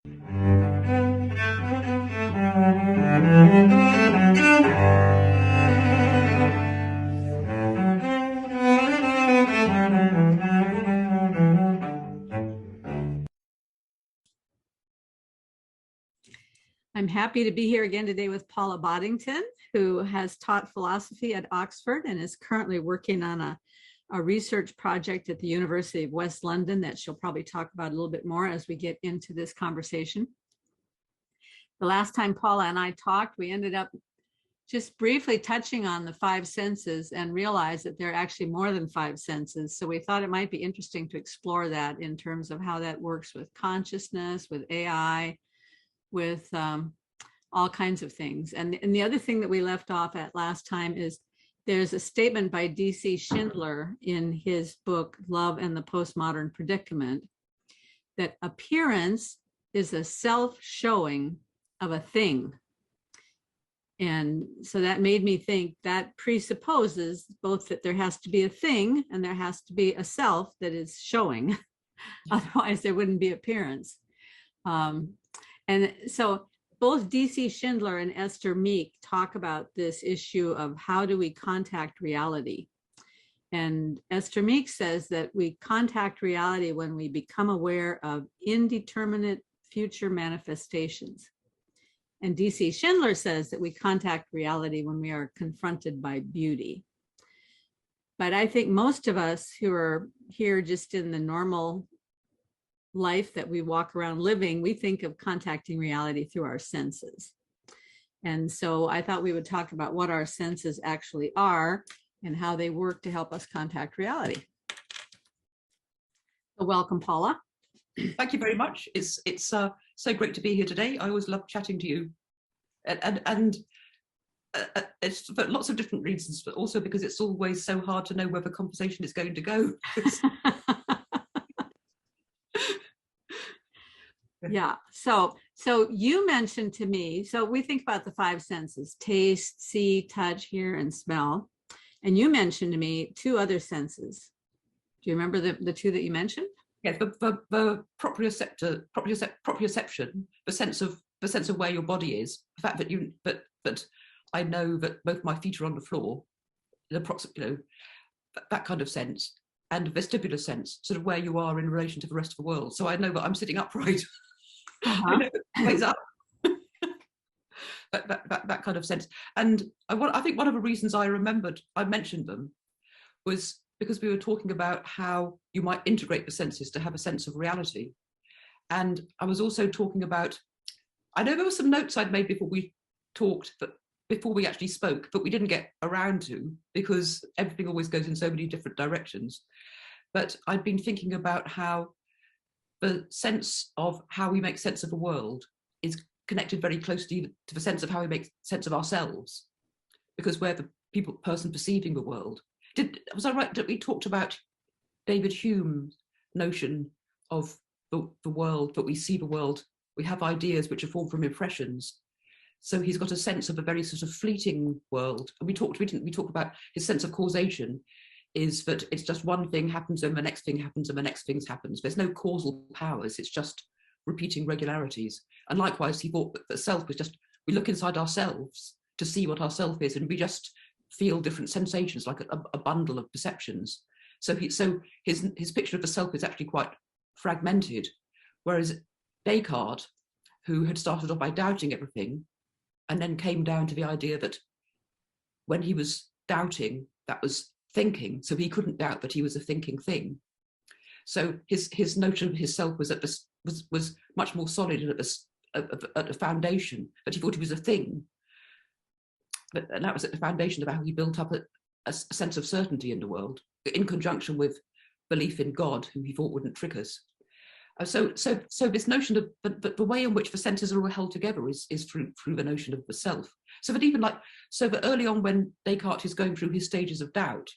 I'm happy to be here again today with Paula Boddington, who has taught philosophy at Oxford and is currently working on a research project at the University of West London that she'll probably talk about a little bit more as we get into this conversation. The last time Paula and I talked, we ended up just briefly touching on the five senses and realized that there are actually more than five senses. So we thought it might be interesting to explore that in terms of how that works with consciousness, with AI, with all kinds of things. And the other thing that we left off at last time is there's a statement by C Schindler in his book, Love and the Postmodern Predicament, that appearance is a self-showing of a thing. And so that made me think that presupposes both that there has to be a thing and there has to be a self that is showing. Otherwise, there wouldn't be appearance. And so both C Schindler and Esther Meek talk about this issue of how do we contact reality. And Esther Meek says that we contact reality when we become aware of indeterminate future manifestations. And C Schindler says that we contact reality when we are confronted by beauty. But I think most of us who are here just in the normal life that we walk around living, we think of contacting reality through our senses. And so I thought we would talk about what our senses actually are and how they work to help us contact reality. So welcome, Paula. Thank you very much. It's so great to be here today. I always love chatting to you, and it's for lots of different reasons, but also because it's always so hard to know where the conversation is going to go. Yeah. So you mentioned to me, so we think about the five senses: taste, see, touch, hear, and smell. And you mentioned to me two other senses. Do you remember the two that you mentioned? Yeah, the proprioception, the sense of where your body is, the fact that but I know that both my feet are on the floor, that kind of sense, and vestibular sense, sort of where you are in relation to the rest of the world. So I know that I'm sitting upright. I know ways up. that kind of sense. And I think one of the reasons I mentioned them was because we were talking about how you might integrate the senses to have a sense of reality. And I was also talking about, I know there were some notes I'd made before we talked, but before we actually spoke, but we didn't get around to because everything always goes in so many different directions. But I'd been thinking about how the sense of how we make sense of the world is connected very closely to the sense of how we make sense of ourselves, because we're the person perceiving the world. Was I right that we talked about David Hume's notion of the world, that we see the world, we have ideas which are formed from impressions. So he's got a sense of a very sort of fleeting world. And we talked about his sense of causation is that it's just one thing happens and the next thing happens and the next thing happens. There's no causal powers, it's just repeating regularities. And likewise, he thought that the self was just, we look inside ourselves to see what our self is, and we just feel different sensations, like a bundle of perceptions. So his picture of the self is actually quite fragmented, whereas Descartes, who had started off by doubting everything, and then came down to the idea that when he was doubting, that was thinking, so he couldn't doubt that he was a thinking thing. So his notion of his self was much more solid at a foundation, that he thought he was a thing. And that was at the foundation of how he built up a sense of certainty in the world, in conjunction with belief in God, who he thought wouldn't trick us. So this notion of the way in which the senses are all held together is through the notion of the self. So that early on, when Descartes is going through his stages of doubt,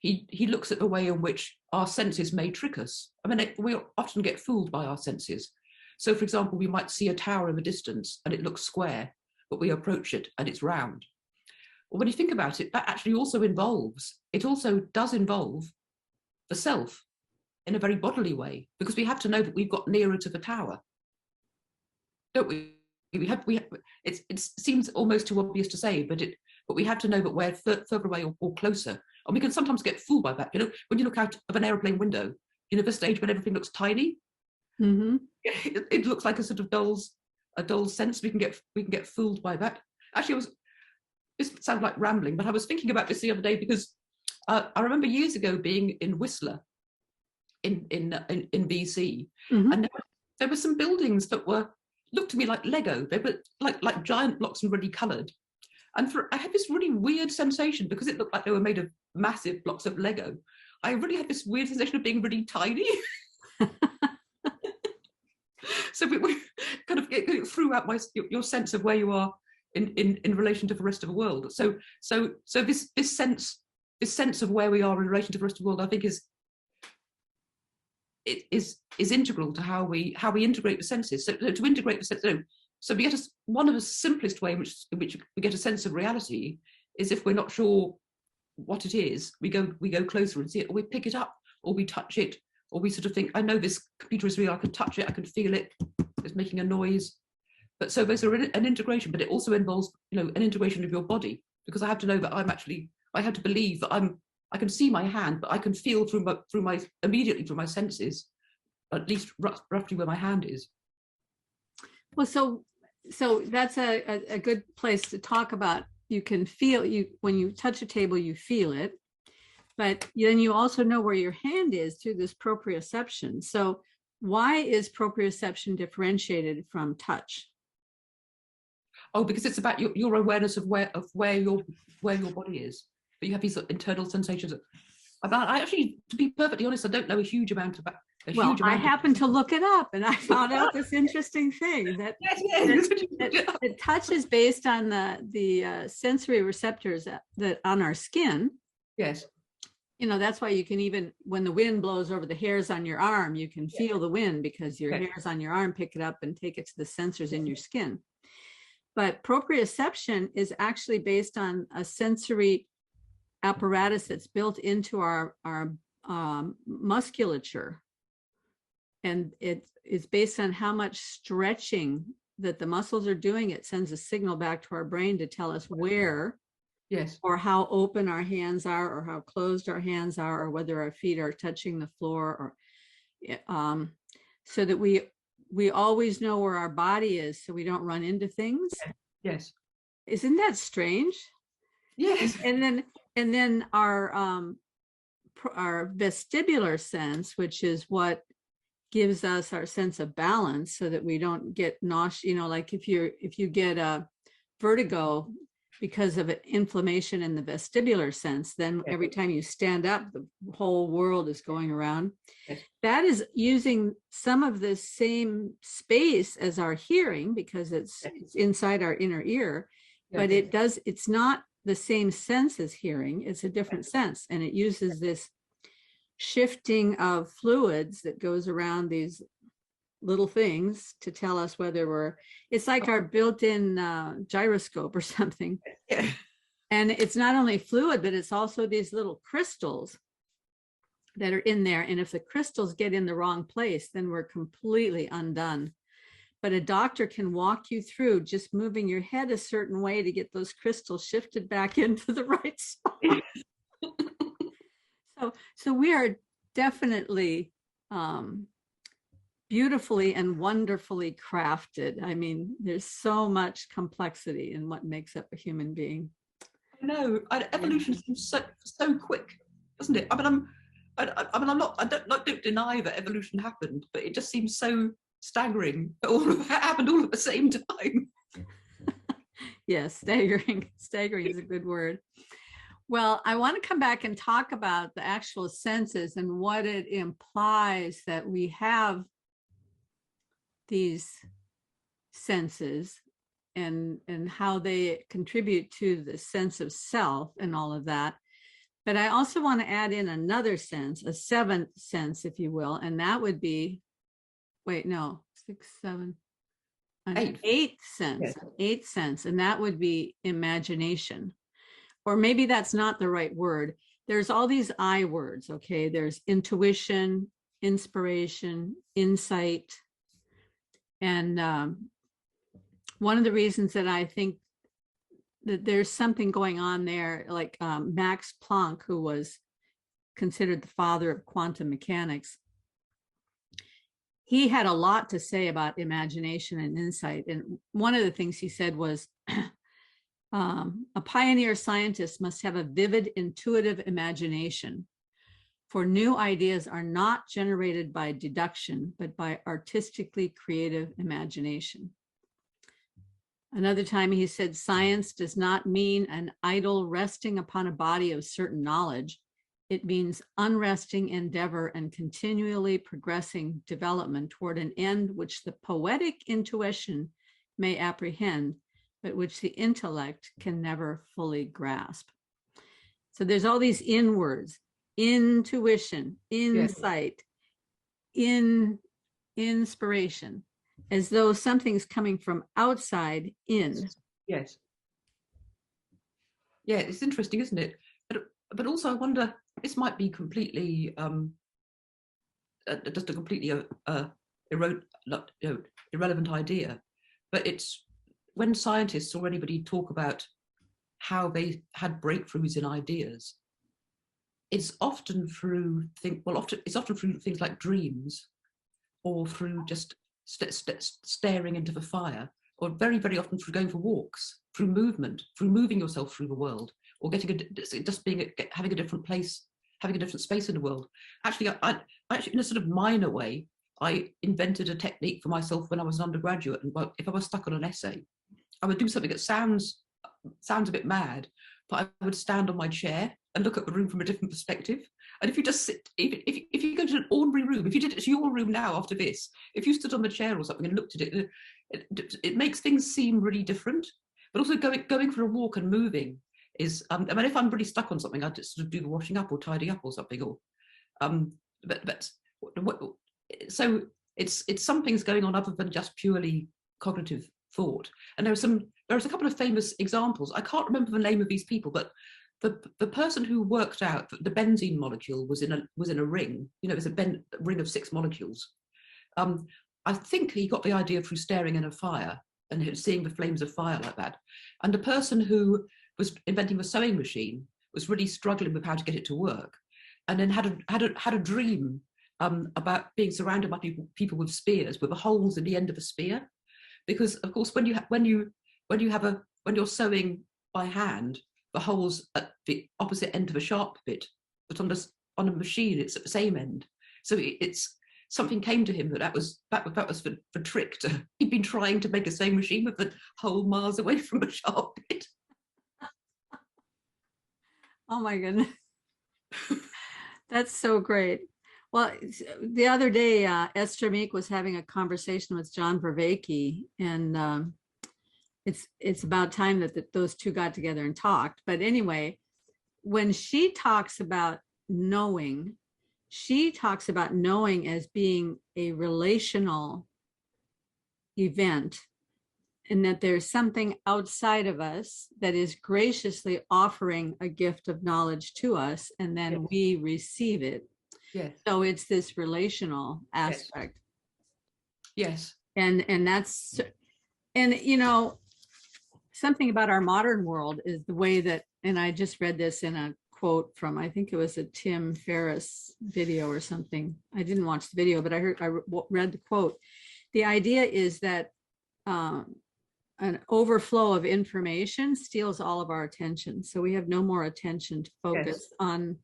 he looks at the way in which our senses may trick us. I mean, we often get fooled by our senses. So, for example, we might see a tower in the distance and it looks square, but we approach it and it's round. Well, when you think about it, that actually also does involve the self in a very bodily way, because we have to know that we've got nearer to the tower. don't we? It seems almost too obvious to say, but we have to know that we're further away or closer. And we can sometimes get fooled by that. When you look out of an aeroplane window, the stage when everything looks tiny, Mm-hmm. it looks like a sort of a dull sense. We can get fooled by that. Actually, this sounds like rambling, but I was thinking about this the other day because I remember years ago being in Whistler in BC, Mm-hmm. and there were some buildings that looked to me like Lego. They were like giant blocks and really coloured. And I had this really weird sensation because it looked like they were made of massive blocks of Lego. I really had this weird sensation of being really tiny. So we kind of it threw out your sense of where you are in relation to the rest of the world. So this sense of where we are in relation to the rest of the world, I think is integral to how we integrate the senses. So to integrate the senses, so we get one of the simplest way in which we get a sense of reality is if we're not sure what it is, we go closer and see it, or we pick it up, or we touch it, or we sort of think, I know this computer is real, I can touch it, I can feel it, it's making a noise. But so there's an integration, but it also involves an integration of your body, because I have to know that I have to believe that I can see my hand, but I can feel immediately through my senses, at least roughly where my hand is. Well, so that's a good place to talk about. You can feel when you touch a table, you feel it, but then you also know where your hand is through this proprioception. So why is proprioception differentiated from touch? Oh, because it's about your awareness of where your body is. But you have these internal sensations. I actually, to be perfectly honest, I don't know a huge amount about. I happened to look it up, and I found out this interesting thing that, that touch is based on the sensory receptors that on our skin. Yes. That's why you can even, when the wind blows over the hairs on your arm, you can feel the wind because your hairs on your arm pick it up and take it to the sensors in your skin. But proprioception is actually based on a sensory apparatus that's built into our musculature. And it is based on how much stretching that the muscles are doing. It sends a signal back to our brain to tell us where, yes, or how open our hands are, or how closed our hands are, or whether our feet are touching the floor, or so that we always know where our body is, so we don't run into things. Yes. Isn't that strange? Yes. And then our vestibular sense, which is what gives us our sense of balance, so that we don't get nauseous. Like if you get a vertigo because of an inflammation in the vestibular sense, then every time you stand up, the whole world is going around. Yes. That is using some of the same space as our hearing, because it's inside our inner ear, but it's not the same sense as hearing. It's a different sense, and it uses this shifting of fluids that goes around these little things to tell us whether it's like our built-in gyroscope or something. Yeah. And it's not only fluid, but it's also these little crystals that are in there. And if the crystals get in the wrong place, then we're completely undone. But a doctor can walk you through just moving your head a certain way to get those crystals shifted back into the right spot. So we are definitely beautifully and wonderfully crafted. I mean, there's so much complexity in what makes up a human being. I know. Evolution seems so quick, doesn't it? I don't deny that evolution happened, but it just seems so staggering that all of that happened all at the same time. Yes, staggering. Staggering is a good word. Well, I want to come back and talk about the actual senses and what it implies that we have these senses and how they contribute to the sense of self and all of that. But I also want to add in another sense, a seventh sense, if you will, and that would be, an eighth sense, Yes. Eighth sense, and that would be imagination. Or maybe that's not the right word. There's all these I words, okay? There's intuition, inspiration, insight, and one of the reasons that I think that there's something going on there, like Max Planck, who was considered the father of quantum mechanics, he had a lot to say about imagination and insight. And one of the things he said was, a pioneer scientist must have a vivid, intuitive imagination, for new ideas are not generated by deduction, but by artistically creative imagination. Another time he said, science does not mean an idle resting upon a body of certain knowledge. It means unresting endeavor and continually progressing development toward an end which the poetic intuition may apprehend, but which the intellect can never fully grasp. So there's all these in words: intuition, insight, inspiration, as though something's coming from outside in. Yes. Yeah, it's interesting, isn't it? But also I wonder, this might be completely just a completely irrelevant idea, but it's when scientists or anybody talk about how they had breakthroughs in ideas, it's often through things like dreams, or through just staring into the fire, or very, very often through going for walks, through movement, through moving yourself through the world, or having a different place, having a different space in the world. Actually, I in a sort of minor way, I invented a technique for myself when I was an undergraduate. And if I was stuck on an essay, I would do something that sounds a bit mad, but I would stand on my chair and look at the room from a different perspective. And if you just sit, if you go to an ordinary room, if you did it to your room now after this, if you stood on the chair or something and looked at it, it makes things seem really different. But also going for a walk and moving is, I mean, if I'm really stuck on something, I just sort of do the washing up or tidying up or something, or so it's something's going on other than just purely cognitive thought. And there's a couple of famous examples. I can't remember the name of these people, but the person who worked out that the benzene molecule was in a ring, there's a ring of 6 molecules. I think he got the idea through staring in a fire and seeing the flames of fire like that. And the person who was inventing the sewing machine was really struggling with how to get it to work, and then had a dream about being surrounded by people with spears, with the holes in the end of a spear. Because of course, when you're sewing by hand, the holes at the opposite end of a sharp bit, but on a machine it's at the same end. So it's something came to him that was the trick. He'd been trying to make a sewing machine with the hole miles away from a sharp bit. Oh my goodness, that's so great. Well, the other day, Esther Meek was having a conversation with John Vervaeke, and it's about time that those two got together and talked. But anyway, when she talks about knowing, she talks about knowing as being a relational event, and that there's something outside of us that is graciously offering a gift of knowledge to us, and then we receive it. Yes. So it's this relational aspect. Yes. And that's, and something about our modern world is the way that, and I just read this in a quote from, I think it was a Tim Ferriss video or something. I didn't watch the video, but I read the quote. The idea is that an overflow of information steals all of our attention. So we have no more attention to focus on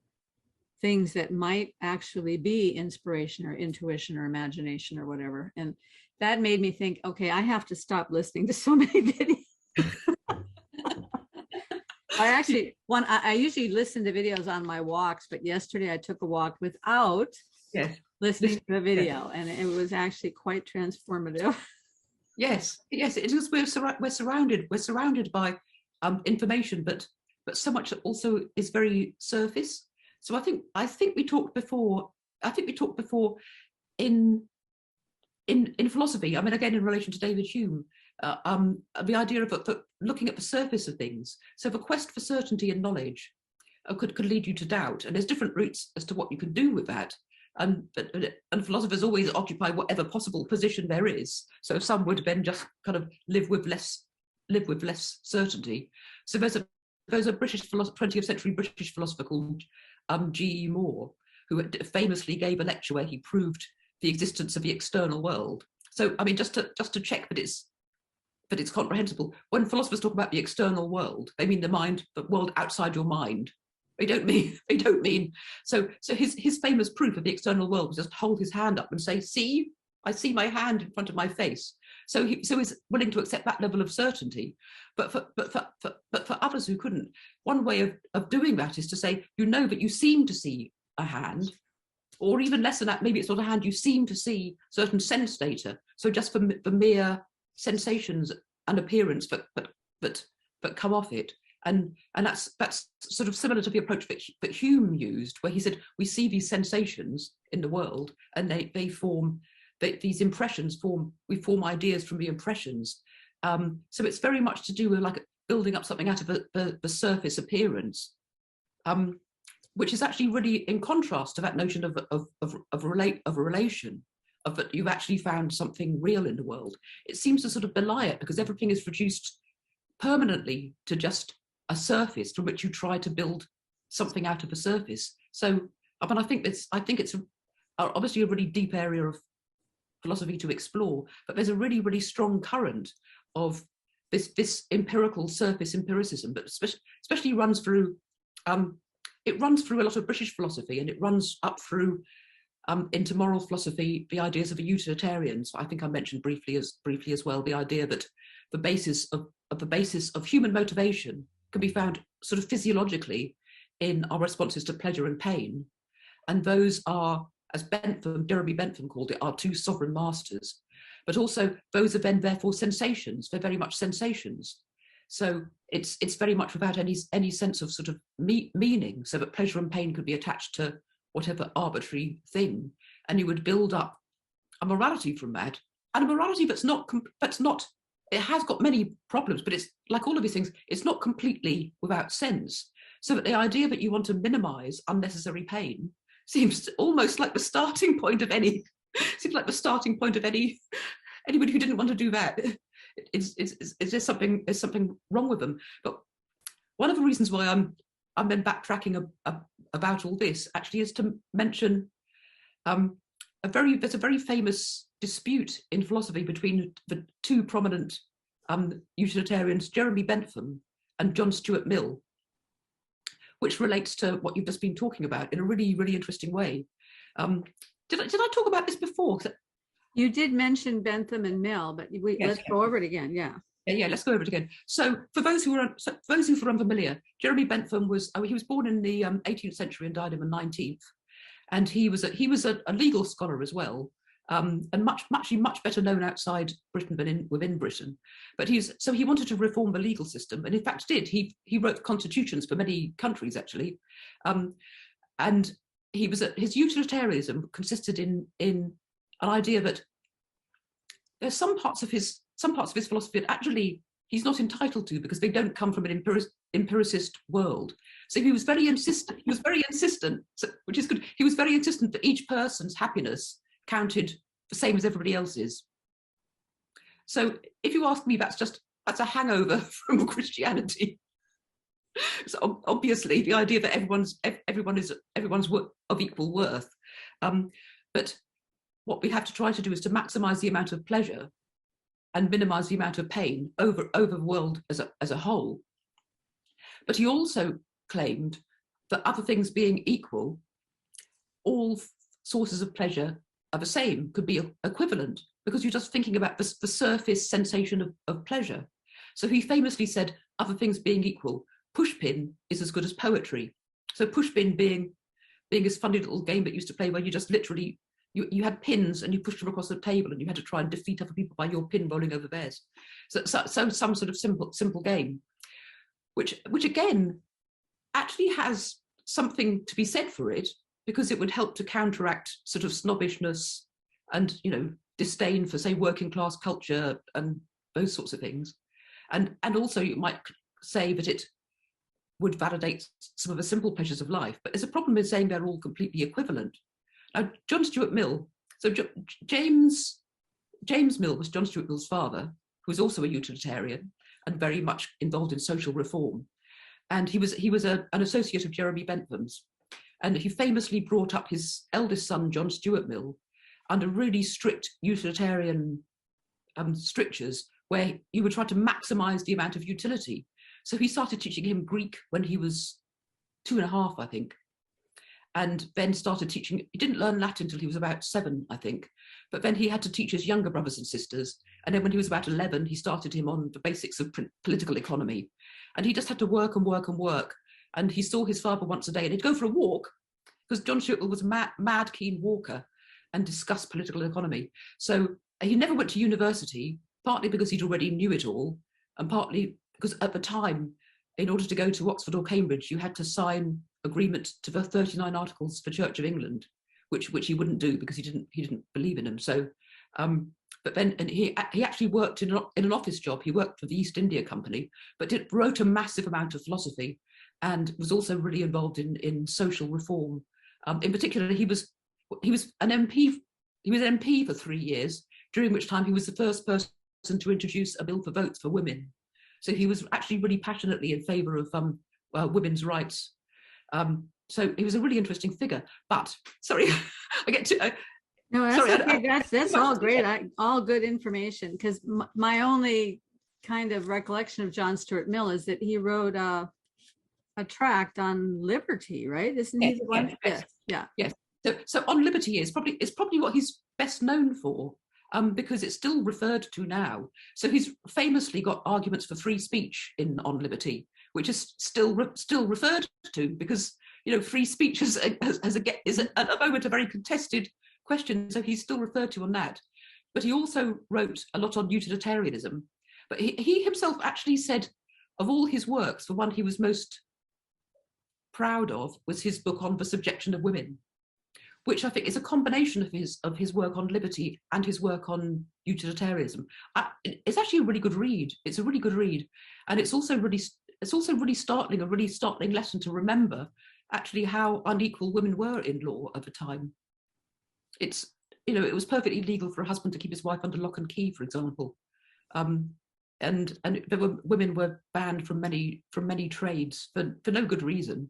things that might actually be inspiration or intuition or imagination or whatever. And that made me think, okay, I have to stop listening to so many videos. I usually listen to videos on my walks, but yesterday I took a walk without listening to the video, and it was actually quite transformative. Yes, it is. We're surrounded by information, but so much that also is very surface. So I think we talked before. In philosophy. I mean, again, in relation to David Hume, the idea of looking at the surface of things. So the quest for certainty and knowledge could lead you to doubt, and there's different routes as to what you can do with that. and philosophers always occupy whatever possible position there is. So some would then just kind of live with less certainty. So there's a British 20th century British philosopher called G. E. Moore, who famously gave a lecture where he proved the existence of the external world. So I mean, just to check that it's comprehensible. When philosophers talk about the external world, they mean the world outside your mind. They don't mean. So his famous proof of the external world was just hold his hand up and say, "See, I see my hand in front of my face." So he's willing to accept that level of certainty. But for others who couldn't, one way of doing that is to say, you know that you seem to see a hand, or even less than that, maybe it's not a hand, you seem to see certain sense data. So just for mere sensations and appearance, but come off it. And that's sort of similar to the approach that Hume used, where he said, we see these sensations in the world, and they form, these impressions we form ideas from the impressions. So it's very much to do with like building up something out of the surface appearance, which is actually really in contrast to that notion of a relation, of that you've actually found something real in the world. It seems to sort of belie it, because everything is reduced permanently to just a surface from which you try to build something out of a surface. So I mean, I think it's obviously a really deep area of philosophy to explore, but there's a really, really strong current of this empirical surface empiricism, but especially runs through it runs through a lot of British philosophy, and it runs up through into moral philosophy, the ideas of the utilitarians. I think I mentioned briefly as well the idea that the basis of human motivation can be found sort of physiologically in our responses to pleasure and pain, and those are, as Jeremy Bentham called it, our two sovereign masters. But also those are then therefore sensations. They're very much sensations. So it's very much without any sense of sort of meaning, so that pleasure and pain could be attached to whatever arbitrary thing, and you would build up a morality from that, and a morality that's not, it has got many problems, but it's like all of these things, it's not completely without sense. So that the idea that you want to minimize unnecessary pain seems almost like the starting point of anybody who didn't want to do that. It's just something wrong with them. But one of the reasons why I'm then backtracking about all this actually is to mention there's a very famous dispute in philosophy between the two prominent utilitarians, Jeremy Bentham and John Stuart Mill, which relates to what you've just been talking about in a really, really interesting way. Did I talk about this before? You did mention Bentham and Mill, but yes, let's go over it again. Yeah, let's go over it again. So for those who are unfamiliar, Jeremy Bentham was born in the 18th century and died in the 19th, and he was a legal scholar as well, and much better known outside Britain than within Britain. But he wanted to reform the legal system, and in fact did. He wrote constitutions for many countries actually, and his utilitarianism consisted in an idea that there's some parts of his philosophy that actually he's not entitled to, because they don't come from an empiricist world. So he was very insistent, which is good. He was very insistent that each person's happiness counted the same as everybody else's. So if you ask me, that's a hangover from Christianity. So obviously the idea that everyone's of equal worth. But what we have to try to do is to maximize the amount of pleasure and minimize the amount of pain over the world as a whole. But he also claimed that other things being equal, all sources of pleasure are the same, could be equivalent, because you're just thinking about the surface sensation of pleasure. So he famously said, other things being equal, pushpin is as good as poetry. So pushpin being this funny little game that used to play where you just literally, you had pins and you pushed them across the table and you had to try and defeat other people by your pin rolling over theirs. So some sort of simple game, which again actually has something to be said for it, because it would help to counteract sort of snobbishness and disdain for, say, working class culture and those sorts of things. And also you might say that it would validate some of the simple pleasures of life, but there's a problem in saying they're all completely equivalent. John Stuart Mill. So James Mill was John Stuart Mill's father, who was also a utilitarian and very much involved in social reform. And he was an associate of Jeremy Bentham's. And he famously brought up his eldest son, John Stuart Mill, under really strict utilitarian strictures, where you would try to maximize the amount of utility. So he started teaching him Greek when he was 2.5, I think. And then started teaching, he didn't learn Latin until he was about 7, I think. But then he had to teach his younger brothers and sisters. And then when he was about 11, he started him on the basics of political economy. And he just had to work and work and work. And he saw his father once a day, and he'd go for a walk, because John Stuart was a mad keen walker, and discuss political economy. So he never went to university, partly because he'd already knew it all, and partly because at the time, in order to go to Oxford or Cambridge, you had to sign agreement to the 39 Articles for Church of England, which he wouldn't do because he didn't believe in them. So, but then he actually worked in an office job. He worked for the East India Company, but wrote a massive amount of philosophy, and was also really involved in social reform. In particular, he was an MP. He was an MP for 3 years, during which time he was the first person to introduce a bill for votes for women. So he was actually really passionately in favour of women's rights. So he was a really interesting figure. But sorry, I get to. No, that's sorry, okay. That's all great. All good information. Because my only kind of recollection of John Stuart Mill is that he wrote a tract on liberty, right? Isn't he the one? Yes. Yeah. Yes. So on liberty is probably what he's best known for, because it's still referred to now. So he's famously got arguments for free speech on liberty, which is still referred to, because free speech is at the moment a very contested question. So he's still referred to on that. But he also wrote a lot on utilitarianism. But he himself actually said, of all his works, the one he was most proud of was his book on the subjection of women, which I think is a combination of his work on liberty and his work on utilitarianism. It's actually a really good read. It's a really good read, and it's also really startling, a really startling lesson to remember actually how unequal women were in law at the time. It was perfectly legal for a husband to keep his wife under lock and key, for example, and women were banned from many trades for no good reason.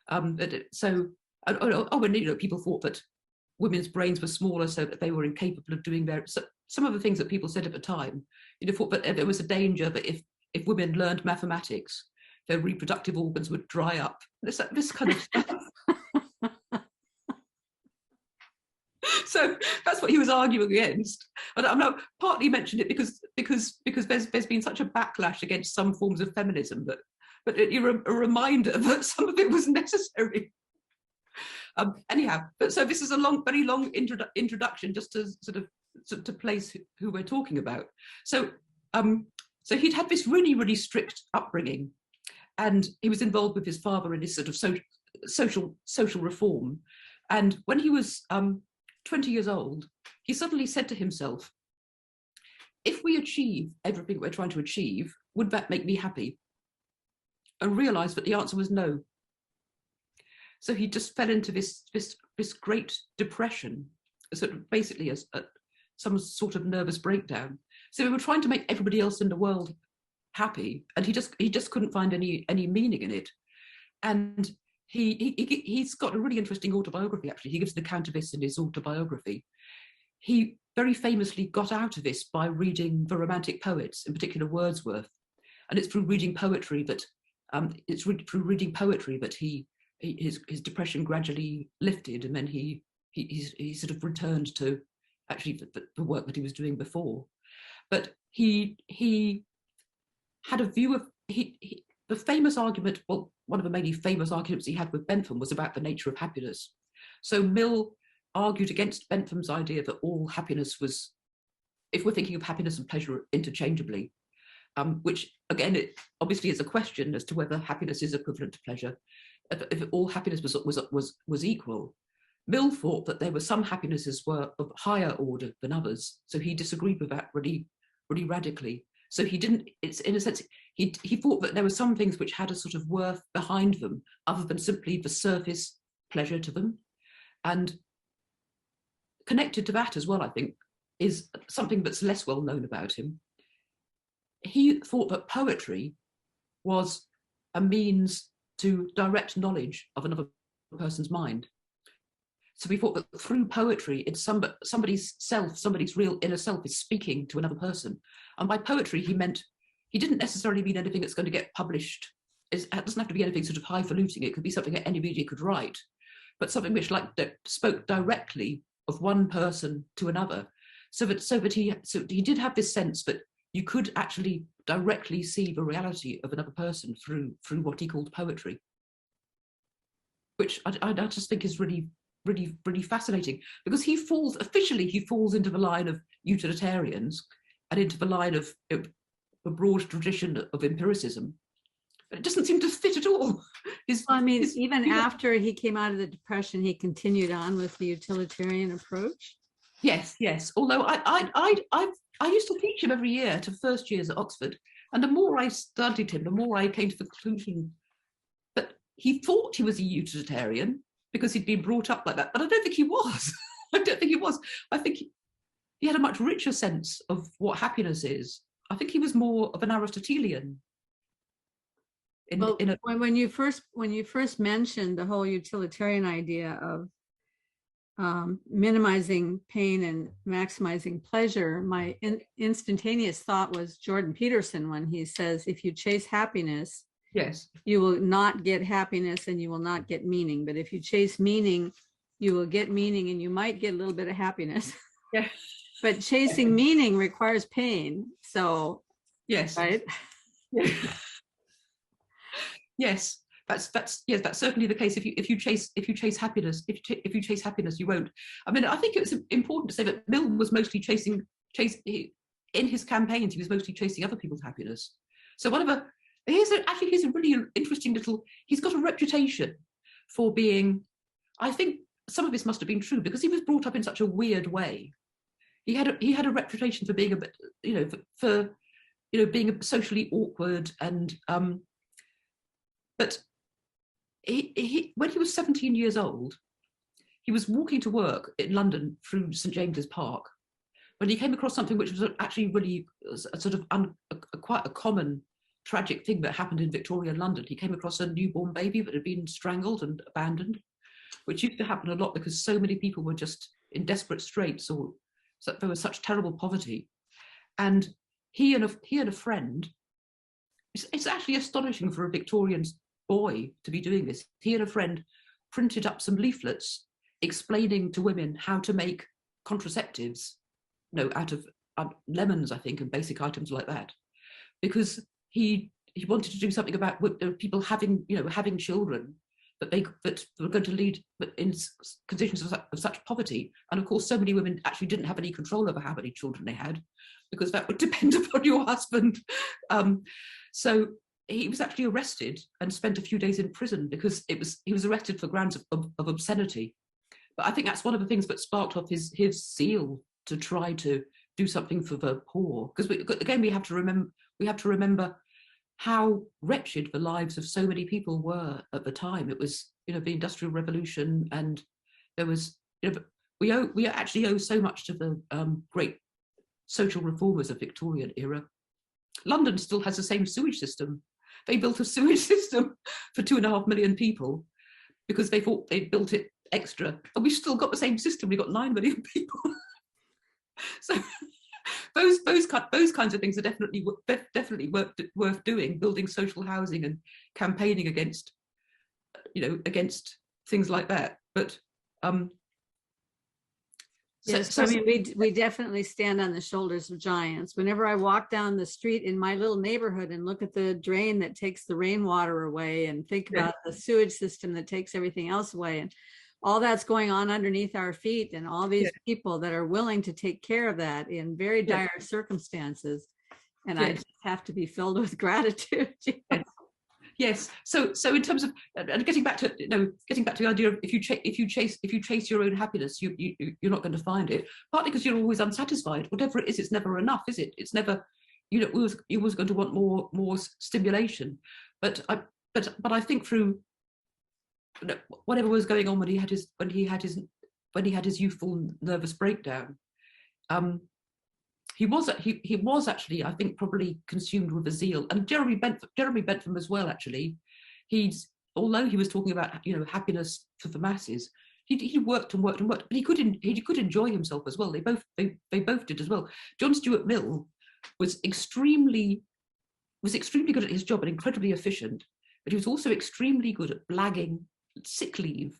And people thought that women's brains were smaller, so that they were incapable of doing some of the things that people said at the time. Thought that there was a danger that if women learned mathematics, their reproductive organs would dry up. This kind of stuff. So that's what he was arguing against. And I'm not partly mentioned it because there's been such a backlash against some forms of feminism, but you're a reminder that some of it was necessary. Anyhow, so this is a very long introduction, just to sort of to place who we're talking about. So he'd had this really, really strict upbringing, and he was involved with his father in this sort of social reform. And when he was 20 years old, he suddenly said to himself, if we achieve everything we're trying to achieve, would that make me happy? And realized that the answer was no. So he just fell into this great depression, sort of basically as some sort of nervous breakdown. So we were trying to make everybody else in the world happy, and he just couldn't find any meaning in it. And he's got a really interesting autobiography, actually. He gives an account of this in his autobiography. He very famously got out of this by reading the Romantic poets, in particular Wordsworth. And it's through reading poetry that his depression gradually lifted, and then he sort of returned to actually the work that he was doing before. But he had a view of the famous argument. Well, one of the many famous arguments he had with Bentham was about the nature of happiness. So Mill argued against Bentham's idea that all happiness was, if we're thinking of happiness and pleasure interchangeably, which again, it obviously is a question as to whether happiness is equivalent to pleasure. If all happiness was equal, Mill thought that there were some happinesses were of higher order than others. So he disagreed with that really, really radically. So he didn't. It's in a sense he thought that there were some things which had a sort of worth behind them, other than simply the surface pleasure to them. And connected to that as well, I think, is something that's less well known about him. He thought that poetry was a means to direct knowledge of another person's mind. So we thought that through poetry, it's somebody's self, somebody's real inner self is speaking to another person. And by poetry, he didn't necessarily mean anything that's going to get published. It doesn't have to be anything sort of highfalutin. It could be something that anybody could write, but something which that spoke directly of one person to another. So that he did have this sense that you could actually directly see the reality of another person through what he called poetry, which I just think is really, really, really fascinating, because he falls into the line of utilitarians and into the line of a broad tradition of empiricism. But it doesn't seem to fit at all. Even after he came out of the Depression, he continued on with the utilitarian approach. Yes. Although I used to teach him every year to first years at Oxford, and the more I studied him, the more I came to the conclusion that he thought he was a utilitarian because he'd been brought up like that, but I don't think he was. I think he had a much richer sense of what happiness is. I think he was more of an Aristotelian. When you first mentioned the whole utilitarian idea of minimizing pain and maximizing pleasure, my instantaneous thought was Jordan Peterson, when he says, if you chase happiness, yes, you will not get happiness and you will not get meaning. But if you chase meaning, you will get meaning and you might get a little bit of happiness. Yeah. But chasing meaning requires pain. So yes, right. Yes. That's certainly the case. If you chase happiness, you won't. I mean, I think it's important to say that Mill was mostly in his campaigns. He was mostly chasing other people's happiness. So here's a really interesting little. He's got a reputation for being. I think some of this must have been true because he was brought up in such a weird way. He had a reputation for being a bit, for being socially awkward and but. When he was 17 years old, he was walking to work in London through St James's Park when he came across something which was actually really a sort of quite a common tragic thing that happened in Victorian London. He came across a newborn baby that had been strangled and abandoned, which used to happen a lot because so many people were just in desperate straits, or there was such terrible poverty. And he and a friend, it's actually astonishing for a Victorian boy to be doing this. He and a friend printed up some leaflets explaining to women how to make contraceptives, out of lemons, I think, and basic items like that, because he wanted to do something about people having children that were going to lead in conditions of such poverty. And of course, so many women actually didn't have any control over how many children they had, because that would depend upon your husband. So he was actually arrested and spent a few days in prison because he was arrested for grounds of obscenity. But I think that's one of the things that sparked off his zeal to try to do something for the poor. Because we have to remember how wretched the lives of so many people were at the time. It was, the Industrial Revolution, and there was, we actually owe so much to the great social reformers of Victorian era. London still has the same sewage system. They built a sewage system for 2.5 million people because they thought they'd built it extra, and we've still got the same system. We've got 9 million people. So those kinds of things are definitely worth doing. Building social housing and campaigning against things like that. But yes, we definitely stand on the shoulders of giants. Whenever I walk down the street in my little neighborhood and look at the drain that takes the rainwater away, and think about the sewage system that takes everything else away, and all that's going on underneath our feet, and all these people that are willing to take care of that in very dire circumstances, and I just have to be filled with gratitude. Yes. So in terms of, and getting back to the idea of if you chase your own happiness, you're not going to find it. Partly because you're always unsatisfied. Whatever it is, it's never enough, is it? It's never, you're always going to want more stimulation. But I think through whatever was going on when he had his he had his youthful nervous breakdown. He was actually, I think, probably consumed with a zeal. And Jeremy Bentham as well, actually. Although he was talking about, happiness for the masses, he worked and worked and worked, but he could enjoy himself as well. They both did as well. John Stuart Mill was extremely good at his job and incredibly efficient, but he was also extremely good at blagging sick leave.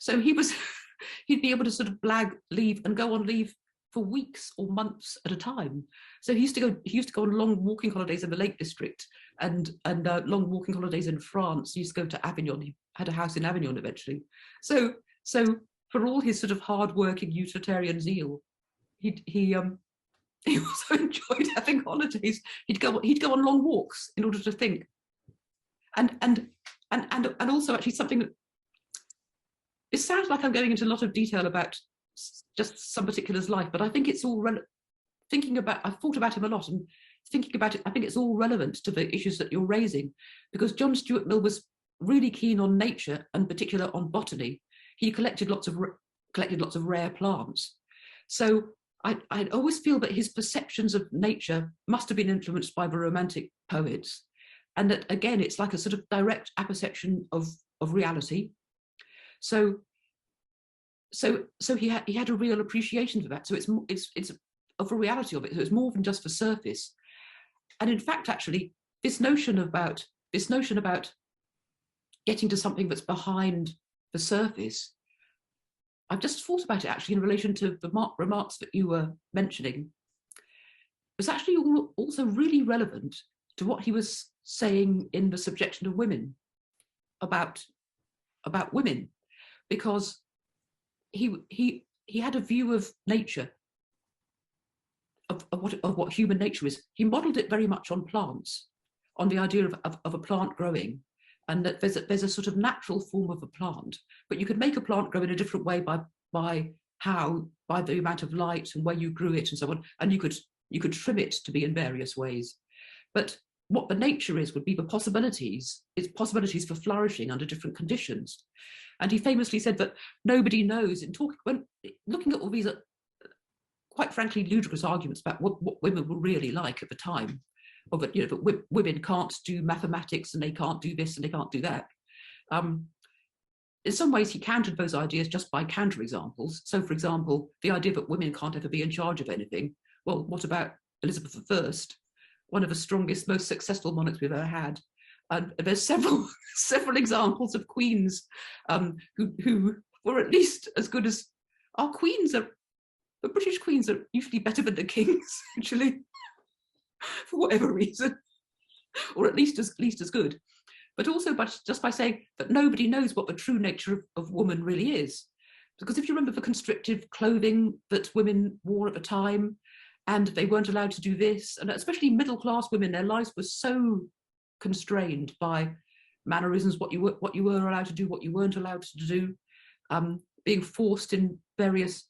So he'd be able to sort of blag leave and go on leave for weeks or months at a time. So he used to go on long walking holidays in the Lake District and long walking holidays in France. He used to go to Avignon. He had a house in Avignon eventually. So for all his sort of hard-working utilitarian zeal, he also enjoyed having holidays. He'd go on long walks in order to think, and also actually something that, it sounds like I'm going into a lot of detail about just some particular's life, but I think it's all I've thought about him a lot and thinking about it, I think it's all relevant to the issues that you're raising, because John Stuart Mill was really keen on nature, and in particular on botany. He collected lots of rare plants. So I always feel that his perceptions of nature must have been influenced by the Romantic poets, and that again it's like a sort of direct apperception of reality. So he had a real appreciation for that. So it's of a reality of it. So it's more than just the surface. And in fact, actually, this notion about getting to something that's behind the surface, I've just thought about it actually in relation to the remarks that you were mentioning. It's actually also really relevant to what he was saying in The Subjection of Women about women, because he had a view of nature, of what human nature is. He modeled it very much on plants, on the idea of a plant growing, and that there's a sort of natural form of a plant, but you could make a plant grow in a different way by the amount of light and where you grew it and so on, and you could trim it to be in various ways. But what the nature would be the possibilities. It's possibilities for flourishing under different conditions. And he famously said that nobody knows, when looking at all these quite frankly ludicrous arguments about what women were really like at the time, of it, that women can't do mathematics and they can't do this and they can't do that. In some ways, he countered those ideas just by counterexamples. So, for example, the idea that women can't ever be in charge of anything. Well, what about Elizabeth I, one of the strongest, most successful monarchs we've ever had? And there's several examples of queens who were at least as good as our queens are. The British queens are usually better than the kings, actually, for whatever reason, or at least as good. But also just by saying that nobody knows what the true nature of woman really is. Because if you remember the constrictive clothing that women wore at the time, and they weren't allowed to do this, and especially middle-class women, their lives were so constrained by mannerisms, what you were allowed to do, what you weren't allowed to do, being forced in various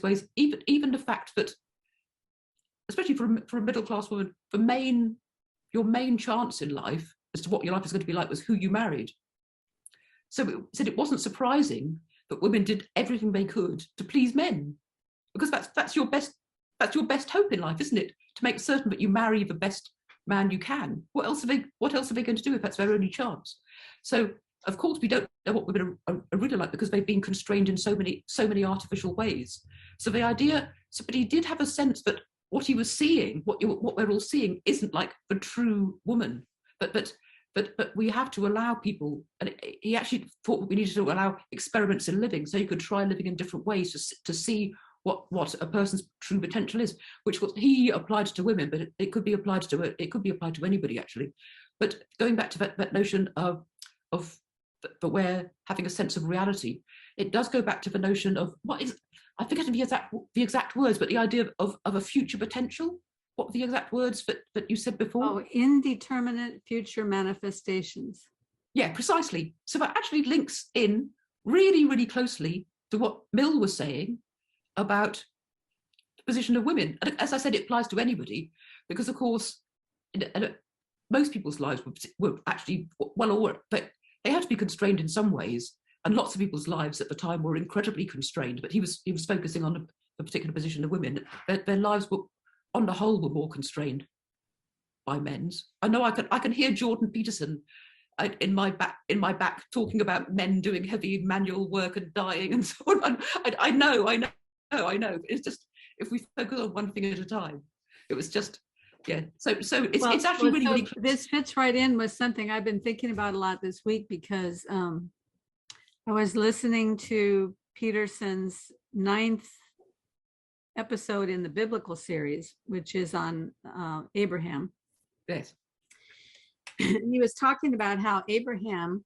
ways. Even the fact that, especially for a middle-class woman, your main chance in life as to what your life is going to be like was who you married. So it wasn't surprising that women did everything they could to please men, because that's your best hope in life, isn't it? To make certain that you marry the best man you can. What else are they going to do if that's their only chance? So of course we don't know what women are really like, because they've been constrained in so many artificial ways. So but he did have a sense that what he was seeing, what we're all seeing, isn't like the true woman. But we have to allow people, and he actually thought we needed to allow experiments in living, so you could try living in different ways to see what a person's true potential is, which was he applied to women, but it could be applied to anybody actually. But going back to that notion of where having a sense of reality, it does go back to the notion of what is, I forget the exact words, but the idea of a future potential. What were the exact words that you said before? Oh, indeterminate future manifestations. Yeah, precisely. So that actually links in really, really closely to what Mill was saying about the position of women. And as I said, it applies to anybody, because of course, most people's lives were actually but they had to be constrained in some ways. and lots of people's lives at the time were incredibly constrained, but he was focusing on a particular position of women. Their lives were, on the whole, were more constrained by men's. I know I can hear Jordan Peterson in my back talking about men doing heavy manual work and dying and so on. I know. It's just, if we focus on one thing at a time, it was just, yeah. So it's actually really close. This fits right in with something I've been thinking about a lot this week, because I was listening to Peterson's 9th episode in the biblical series, which is on Abraham. Yes. He was talking about how Abraham,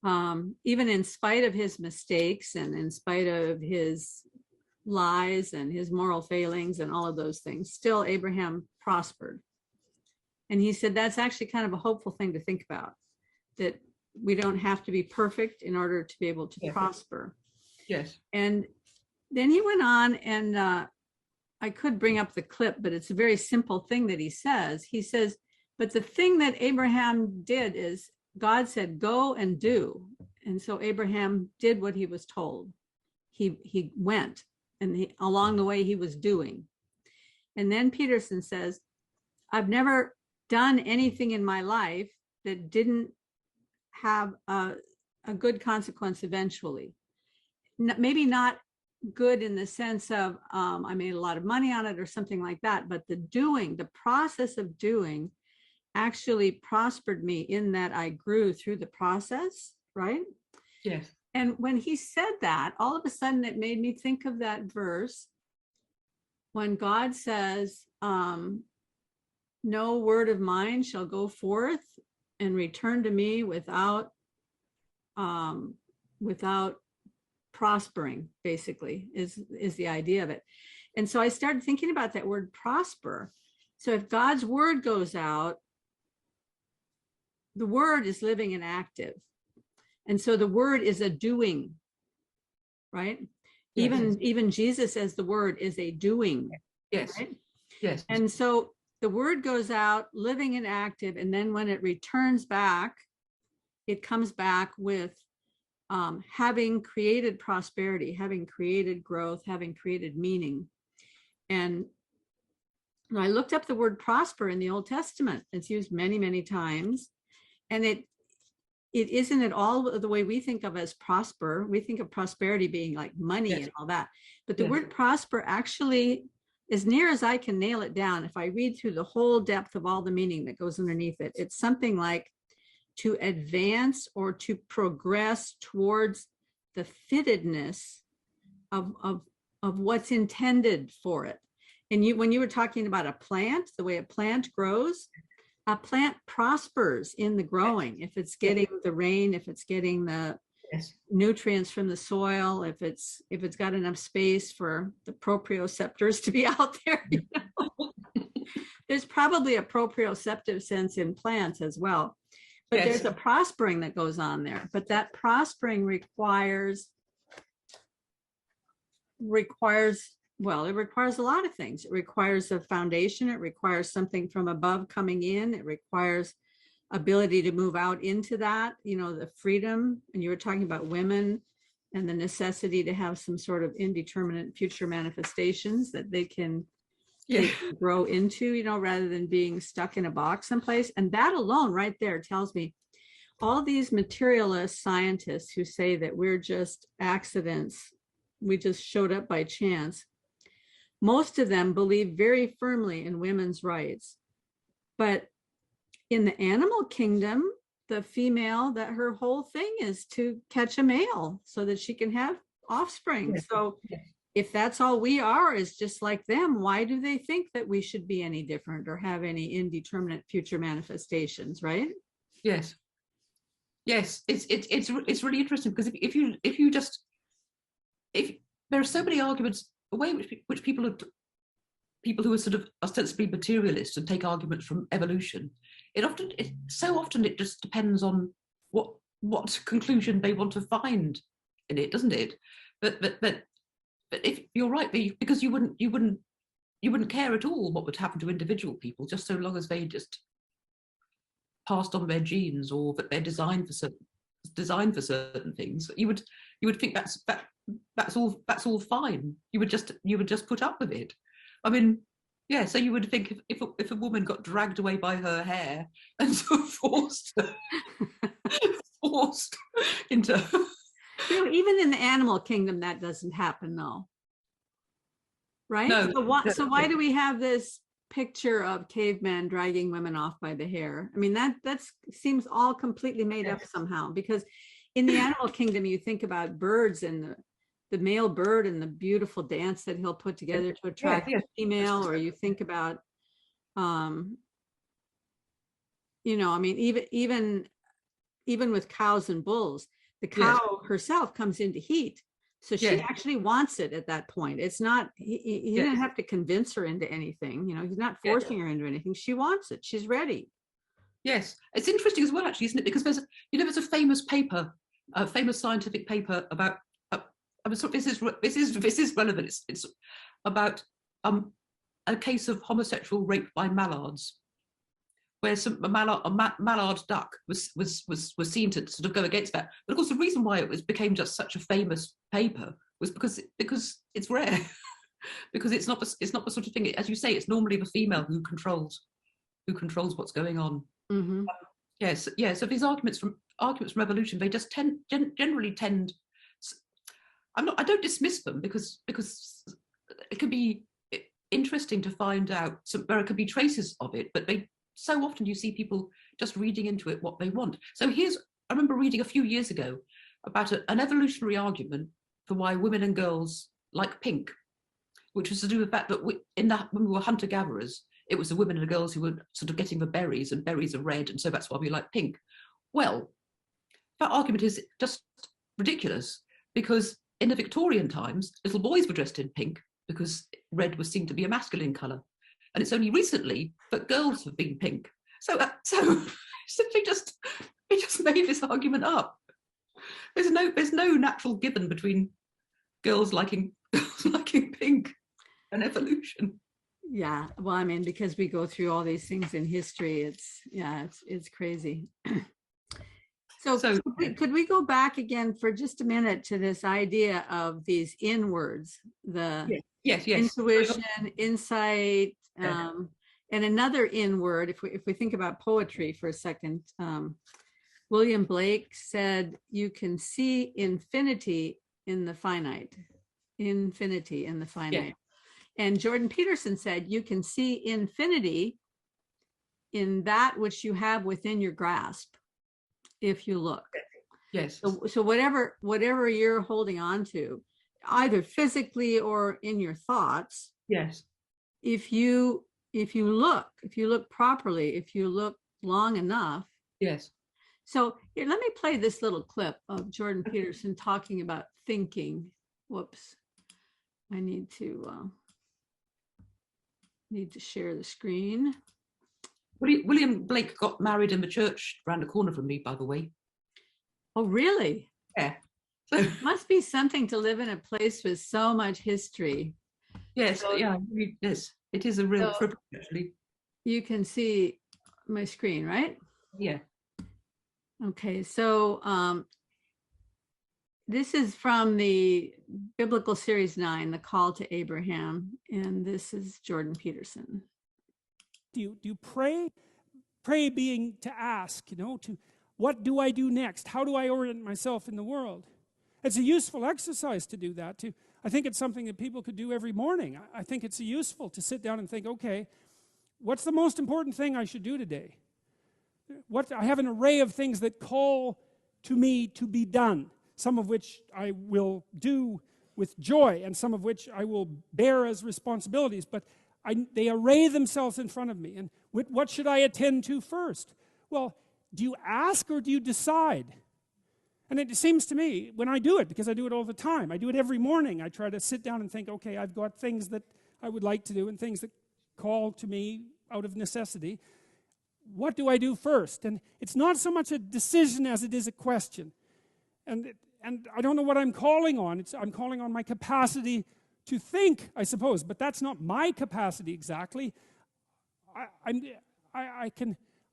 even in spite of his mistakes and in spite of his lies and his moral failings and all of those things, still Abraham prospered. And he said that's actually kind of a hopeful thing to think about, that we don't have to be perfect in order to be able to prosper. Yes. And then he went on, and I could bring up the clip, but it's a very simple thing that he says. He says, but the thing that Abraham did is God said, go and do. And so Abraham did what he was told. He went, and along the way he was doing. And then Peterson says, I've never done anything in my life that didn't have a good consequence eventually. Maybe not good in the sense of I made a lot of money on it or something like that, but the process of doing actually prospered me in that I grew through the process, right? Yes. And when he said that, all of a sudden it made me think of that verse when God says, no word of mine shall go forth and return to me without prospering, basically, is the idea of it. And so I started thinking about that word prosper. So if God's word goes out, the word is living and active. And so the word is a doing, right? Yes. Even Jesus says the word is a doing. Yes. Right? Yes. And so the word goes out, living and active. And then when it returns back, it comes back with having created prosperity, having created growth, having created meaning. And I looked up the word prosper in the Old Testament. It's used many, many times. And it isn't at all the way we think of as prosper. We think of prosperity being like money and all that. But the word prosper actually, as near as I can nail it down, if I read through the whole depth of all the meaning that goes underneath it, it's something like to advance or to progress towards the fittedness of what's intended for it. And when you were talking about a plant, the way a plant grows, a plant prospers in the growing. If it's getting the rain, if it's getting the nutrients from the soil, if it's got enough space for the proprioceptors to be out there, you know? There's probably a proprioceptive sense in plants as well. But there's a prospering that goes on there. But that prospering requires a lot of things. It requires a foundation. It requires something from above coming in. It requires ability to move out into that, you know, the freedom. And you were talking about women and the necessity to have some sort of indeterminate future manifestations that they can grow into, you know, rather than being stuck in a box someplace. And that alone right there tells me all these materialist scientists who say that we're just accidents, we just showed up by chance. Most of them believe very firmly in women's rights. But in the animal kingdom, the female, that her whole thing is to catch a male so that she can have offspring. So if that's all we are, is just like them, why do they think that we should be any different or have any indeterminate future manifestations, right? Yes. It's really interesting, because if there are so many arguments, the way which people who are sort of ostensibly materialist and take arguments from evolution, so often it just depends on what conclusion they want to find in it, doesn't it? But if you're right, because you wouldn't care at all what would happen to individual people, just so long as they just passed on their genes or that they're designed for certain. designed for certain things, you would think that's all fine. You would just put up with it. I mean, yeah. So you would think if a woman got dragged away by her hair and sort of forced into. Even in the animal kingdom, that doesn't happen, though. Right? No. So why do we have this picture of cavemen dragging women off by the hair? I mean, that seems all completely made up somehow, because in the animal kingdom, you think about birds and the male bird and the beautiful dance that he'll put together to attract a female, or you think about, you know, I mean, even with cows and bulls, the cow herself comes into heat. So she actually wants it at that point. It's not, he didn't have to convince her into anything. You know, he's not forcing her into anything. She wants it. She's ready. Yes. It's interesting as well, actually, isn't it? Because there's a famous paper, a famous scientific paper about, this is relevant. It's about a case of homosexual rape by mallards, where a mallard duck was seen to sort of go against that. But of course, the reason why it became just such a famous paper was because it's rare, because it's not the sort of thing, as you say, it's normally the female who controls what's going on. Mm-hmm. Yes. So these arguments from evolution, they just generally tend. I don't dismiss them because it can be interesting to find out. So there could be traces of it, but so often you see people just reading into it what they want. So I remember reading a few years ago about an evolutionary argument for why women and girls like pink, which was to do with the fact that when we were hunter-gatherers, it was the women and the girls who were sort of getting the berries, and berries are red, and so that's why we like pink. Well, that argument is just ridiculous, because in the Victorian times, little boys were dressed in pink because red was seen to be a masculine colour. And it's only recently that girls have been pink. So simply just made this argument up. There's no natural given between girls liking pink and evolution. Yeah, well, I mean, because we go through all these things in history, it's crazy. So could we go back again for just a minute to this idea of these inwards, the intuition, insight, and another inward. If we think about poetry for a second, William Blake said, "You can see infinity in the finite." Infinity in the finite. Yeah. And Jordan Peterson said, "You can see infinity in that which you have within your grasp, if you look." Yes. So whatever you're holding on to, either physically or in your thoughts. Yes. If you look properly, if you look long enough. Yes. So here, let me play this little clip of Jordan Peterson talking about thinking. Whoops. I need to share the screen. William Blake got married in the church around the corner from me, by the way. Oh, really? Yeah. So it must be something to live in a place with so much history. Yes, so, yeah, yes. It is a real privilege, actually. You can see my screen, right? Yeah. Okay, so this is from the Biblical Series 9, The Call to Abraham, and this is Jordan Peterson. Do you pray? Pray being to ask, to what do I do next? How do I orient myself in the world? It's a useful exercise to do that. I think it's something that people could do every morning. I think it's useful to sit down and think, okay, what's the most important thing I should do today? I have an array of things that call to me to be done, some of which I will do with joy and some of which I will bear as responsibilities, but they array themselves in front of me. And what should I attend to first? Well, do you ask or do you decide? And it seems to me, when I do it, because I do it all the time, I do it every morning, I try to sit down and think, okay, I've got things that I would like to do and things that call to me out of necessity. What do I do first? And it's not so much a decision as it is a question. And I don't know what I'm calling on. I'm calling on my capacity to think, I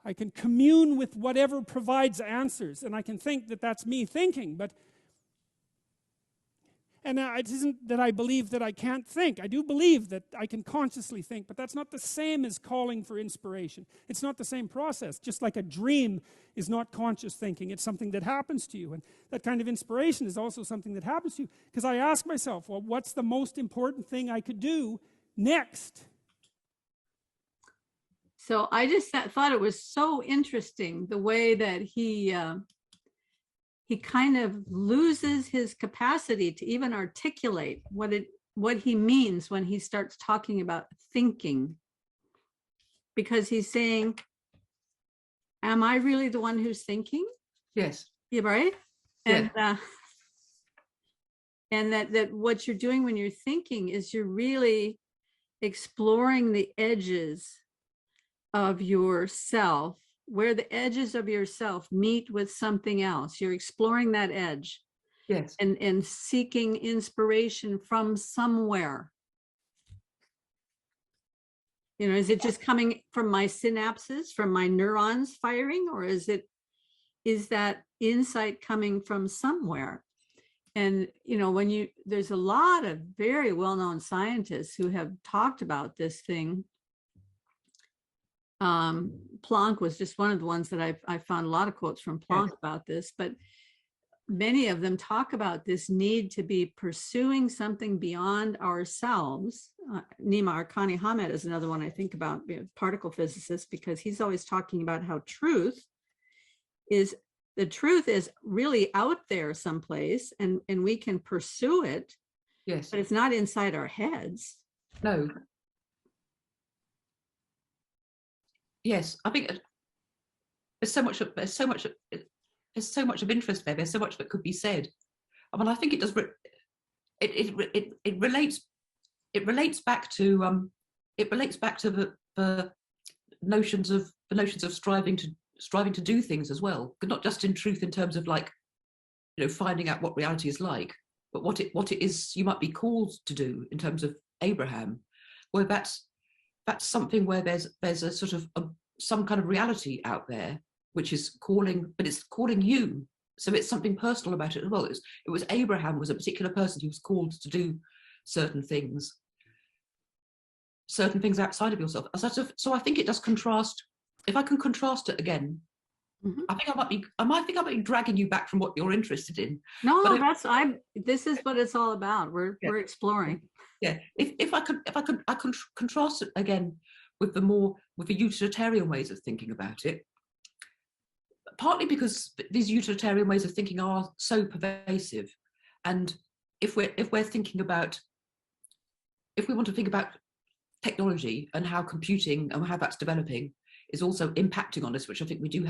I can commune with whatever provides answers, and I can think that that's me thinking, but and it isn't that I believe that I can't think. I do believe that I can consciously think, but that's not the same as calling for inspiration. It's not the same process. Just like a dream is not conscious thinking, it's something that happens to you. And that kind of inspiration is also something that happens to you. Because I ask myself, well, what's the most important thing I could do next? So I just thought it was so interesting the way that he kind of loses his capacity to even articulate what he means when he starts talking about thinking, because he's saying, am I really the one who's thinking? Yes. Yeah, right. And Yeah. And that what you're doing when you're thinking is you're really exploring the edges of yourself, where the edges of yourself meet with something else. You're exploring that edge. Yes. And seeking inspiration from somewhere. You know, is it just coming from my synapses, from my neurons firing, or is that insight coming from somewhere? And, you know, there's a lot of very well-known scientists who have talked about this thing. Planck was just one of the ones that I found a lot of quotes from Planck about this, but many of them talk about this need to be pursuing something beyond ourselves. Nima Arkani Hamed is another one I think about, particle physicist, because he's always talking about how the truth is really out there someplace, and we can pursue it. Yes. But it's not inside our heads. No. Yes, I think there's so much of interest there. There's so much that could be said. I mean, I think it does. It relates back to the notions of striving to do things as well, but not just in truth in terms of, like, you know, finding out what reality is like, but what it is you might be called to do in terms of Abraham, where that's something where there's a sort of some kind of reality out there which is calling, but it's calling you. So it's something personal about it as well. It was Abraham was a particular person who was called to do certain things outside of yourself. So I think it does contrast. If I can contrast it again, Mm-hmm. I think I might be dragging you back from what you're interested in. No, this is what it's all about. We're exploring. Yeah. If I could contrast it again with the utilitarian ways of thinking about it, partly because these utilitarian ways of thinking are so pervasive, and if we want to think about technology and how computing and how that's developing is also impacting on us, which I think we do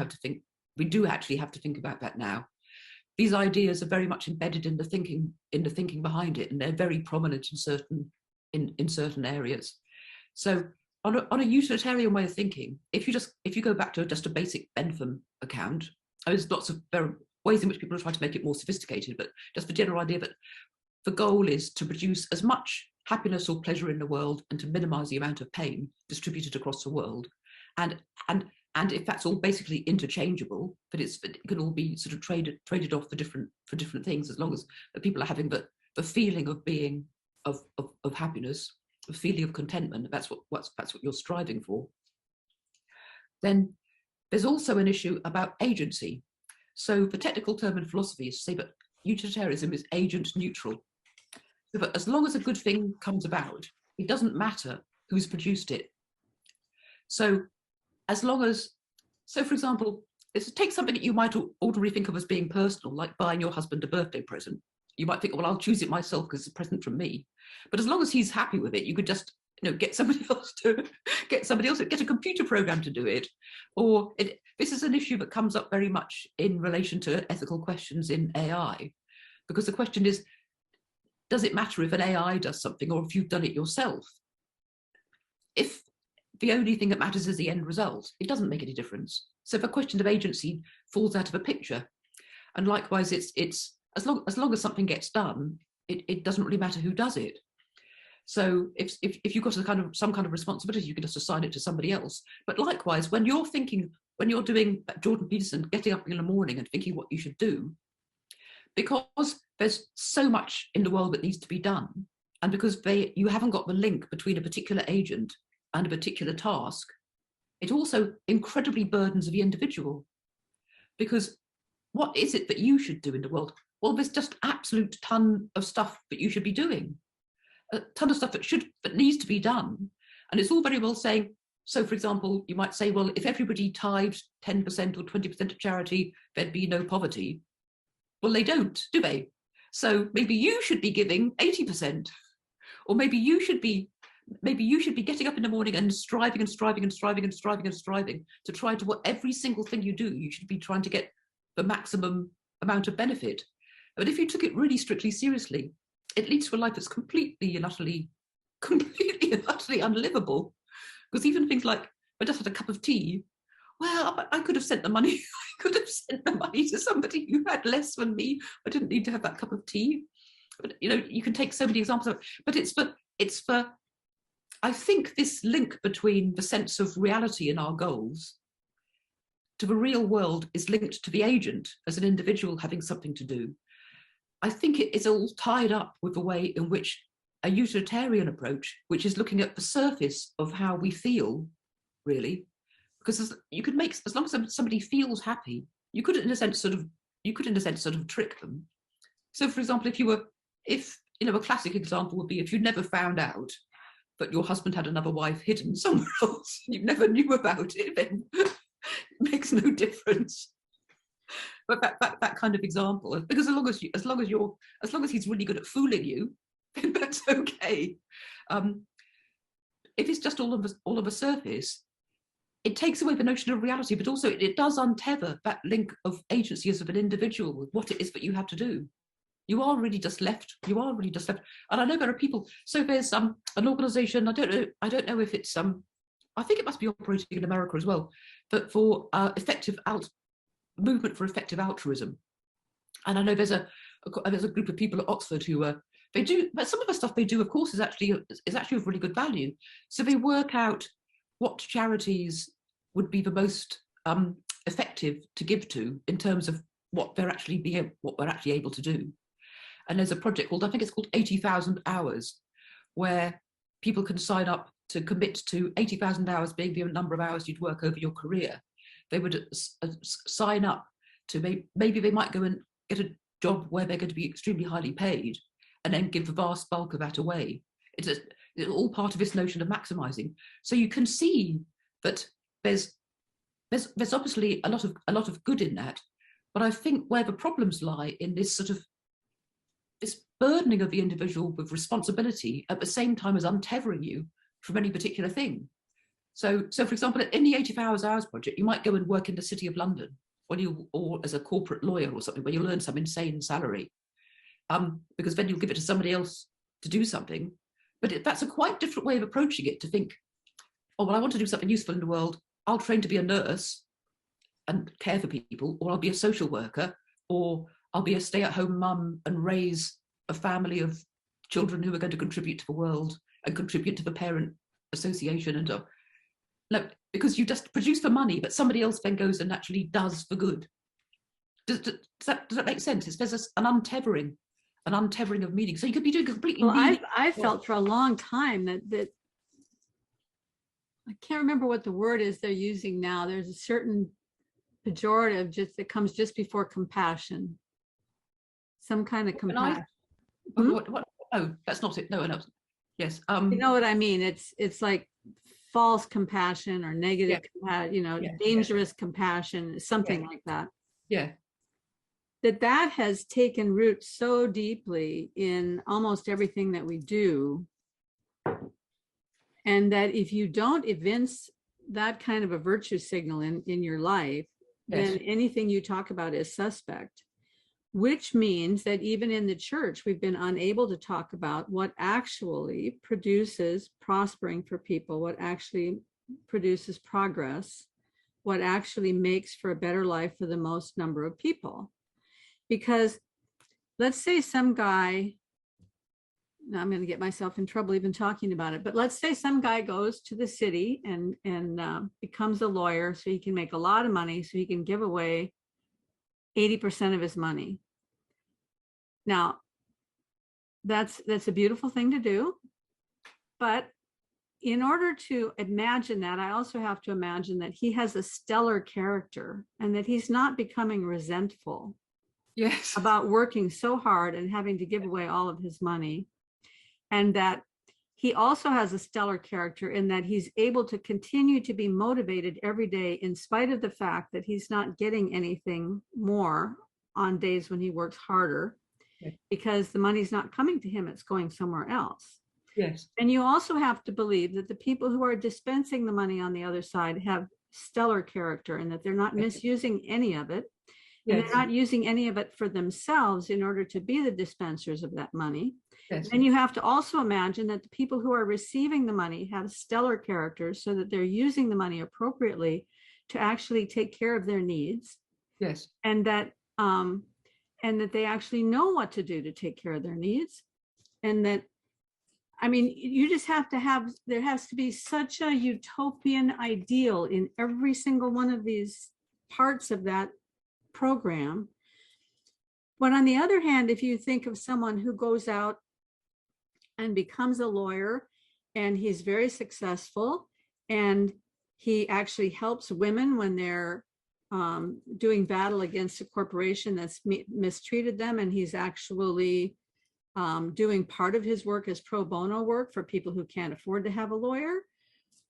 actually have to think about that now. These ideas are very much embedded in the thinking behind it, and they're very prominent in certain areas. So on a utilitarian way of thinking, if you go back to just a basic Bentham account, there's lots of ways in which people are trying to make it more sophisticated, but just the general idea that the goal is to produce as much happiness or pleasure in the world and to minimize the amount of pain distributed across the world. And if that's all basically interchangeable, but it can all be sort of traded off for different things, as long as the people are having the feeling of being of happiness, the feeling of contentment, that's what you're striving for. Then there's also an issue about agency. So the technical term in philosophy is to say that utilitarianism is agent neutral. So that as long as a good thing comes about, it doesn't matter who's produced it. So for example, take something that you might ordinarily think of as being personal, like buying your husband a birthday present. You might think, well, I'll choose it myself because it's a present from me. But as long as he's happy with it, you could just, get somebody else to get a computer program to do it. Or this is an issue that comes up very much in relation to ethical questions in AI, because the question is, does it matter if an AI does something or if you've done it yourself? If the only thing that matters is the end result, it doesn't make any difference. So the question of agency falls out of the picture. And likewise, it's as long as something gets done, it doesn't really matter who does it. So if you've got some kind of responsibility, you can just assign it to somebody else. But likewise, when you're thinking when you're doing Jordan Peterson, getting up in the morning and thinking what you should do, because there's so much in the world that needs to be done, and because you haven't got the link between a particular agent and a particular task, it also incredibly burdens the individual. Because what is it that you should do in the world? Well, there's just absolute ton of stuff that you should be doing, a ton of stuff that needs to be done. And it's all very well saying, so for example, you might say, well, if everybody tithed 10% or 20% of charity, there'd be no poverty. Well, they don't, do they? So maybe you should be giving 80%, or maybe you should be getting up in the morning and striving to try to, what every single thing you do, you should be trying to get the maximum amount of benefit. But if you took it really strictly seriously, it leads to a life that's completely and utterly unlivable. Because even things like, I just had a cup of tea, well, I could have sent the money, to somebody who had less than me. I didn't need to have that cup of tea. But you can take so many examples of it. But it's for I think this link between the sense of reality in our goals to the real world is linked to the agent as an individual having something to do. I think it is all tied up with the way in which a utilitarian approach, which is looking at the surface of how we feel, really, because as long as somebody feels happy, you could in a sense sort of trick them. So, for example, a classic example would be if you never found out that your husband had another wife hidden somewhere else, you never knew about it, then it makes no difference. But that kind of example, because as long as he's really good at fooling you, then that's okay. If it's just all of a surface, it takes away the notion of reality, but also it does untether that link of agency as of an individual with what it is that you have to do. You are really just left. And I know there are people. So there's an organisation. I don't know if it's I think it must be operating in America as well, but for movement for effective altruism. And I know there's a group of people at Oxford who they do, but some of the stuff they do, of course, is actually of really good value. So they work out what charities would be the most effective to give to in terms of what they're actually able to do. And there's a project I think it's called 80,000 hours, where people can sign up to commit to 80,000 hours being the number of hours you'd work over your career. They would sign up to maybe they might go and get a job where they're going to be extremely highly paid and then give the vast bulk of that away. It's all part of this notion of maximizing. So you can see that there's obviously a lot of good in that, but I think where the problems lie in this sort of this burdening of the individual with responsibility at the same time as untethering you from any particular thing. So for example, in the 85 Hours project, you might go and work in the City of London, or as a corporate lawyer or something, where you earn some insane salary, because then you'll give it to somebody else to do something. But that's a quite different way of approaching it, to think, oh, well, I want to do something useful in the world. I'll train to be a nurse and care for people, or I'll be a social worker, or I'll be a stay-at-home mum and raise a family of children who are going to contribute to the world and contribute to the parent association. And no, because you just produce for money, but somebody else then goes and actually does for good. Does that make sense? There's an untethering of meaning. So you could be doing completely. Well, I felt for a long time that I can't remember what the word is they're using now. There's a certain pejorative that comes just before compassion. Some kind of compassion. What? Oh, that's not it. No. Yes. You know what I mean? It's like false compassion or negative, dangerous compassion, something like that. Yeah. That has taken root so deeply in almost everything that we do. And that if you don't evince that kind of a virtue signal in your life, then anything you talk about is suspect. Which means that even in the church, we've been unable to talk about what actually produces prospering for people, what actually produces progress, what actually makes for a better life for the most number of people. Because let's say some guy now I'm going to get myself in trouble even talking about it, but let's say some guy goes to the city and becomes a lawyer so he can make a lot of money, so he can give away 80% of his money. Now, that's a beautiful thing to do, but in order to imagine that, I also have to imagine that he has a stellar character and that he's not becoming resentful Yes. about working so hard and having to give away all of his money. And that he also has a stellar character in that he's able to continue to be motivated every day in spite of the fact that he's not getting anything more on days when he works harder, because the money's not coming to him, it's going somewhere else. Yes. And you also have to believe that the people who are dispensing the money on the other side have stellar character and that they're not misusing any of it. And Yes. they're not using any of it for themselves in order to be the dispensers of that money. Yes. And you have to also imagine that the people who are receiving the money have stellar characters so that they're using the money appropriately to actually take care of their needs. Yes. And that they actually know what to do to take care of their needs. And that, I mean, you just have to have, there has to be such a utopian ideal in every single one of these parts of that program. But on the other hand, if you think of someone who goes out and becomes a lawyer and he's very successful and he actually helps women when they're doing battle against a corporation that's mistreated them, and he's actually doing part of his work as pro bono work for people who can't afford to have a lawyer,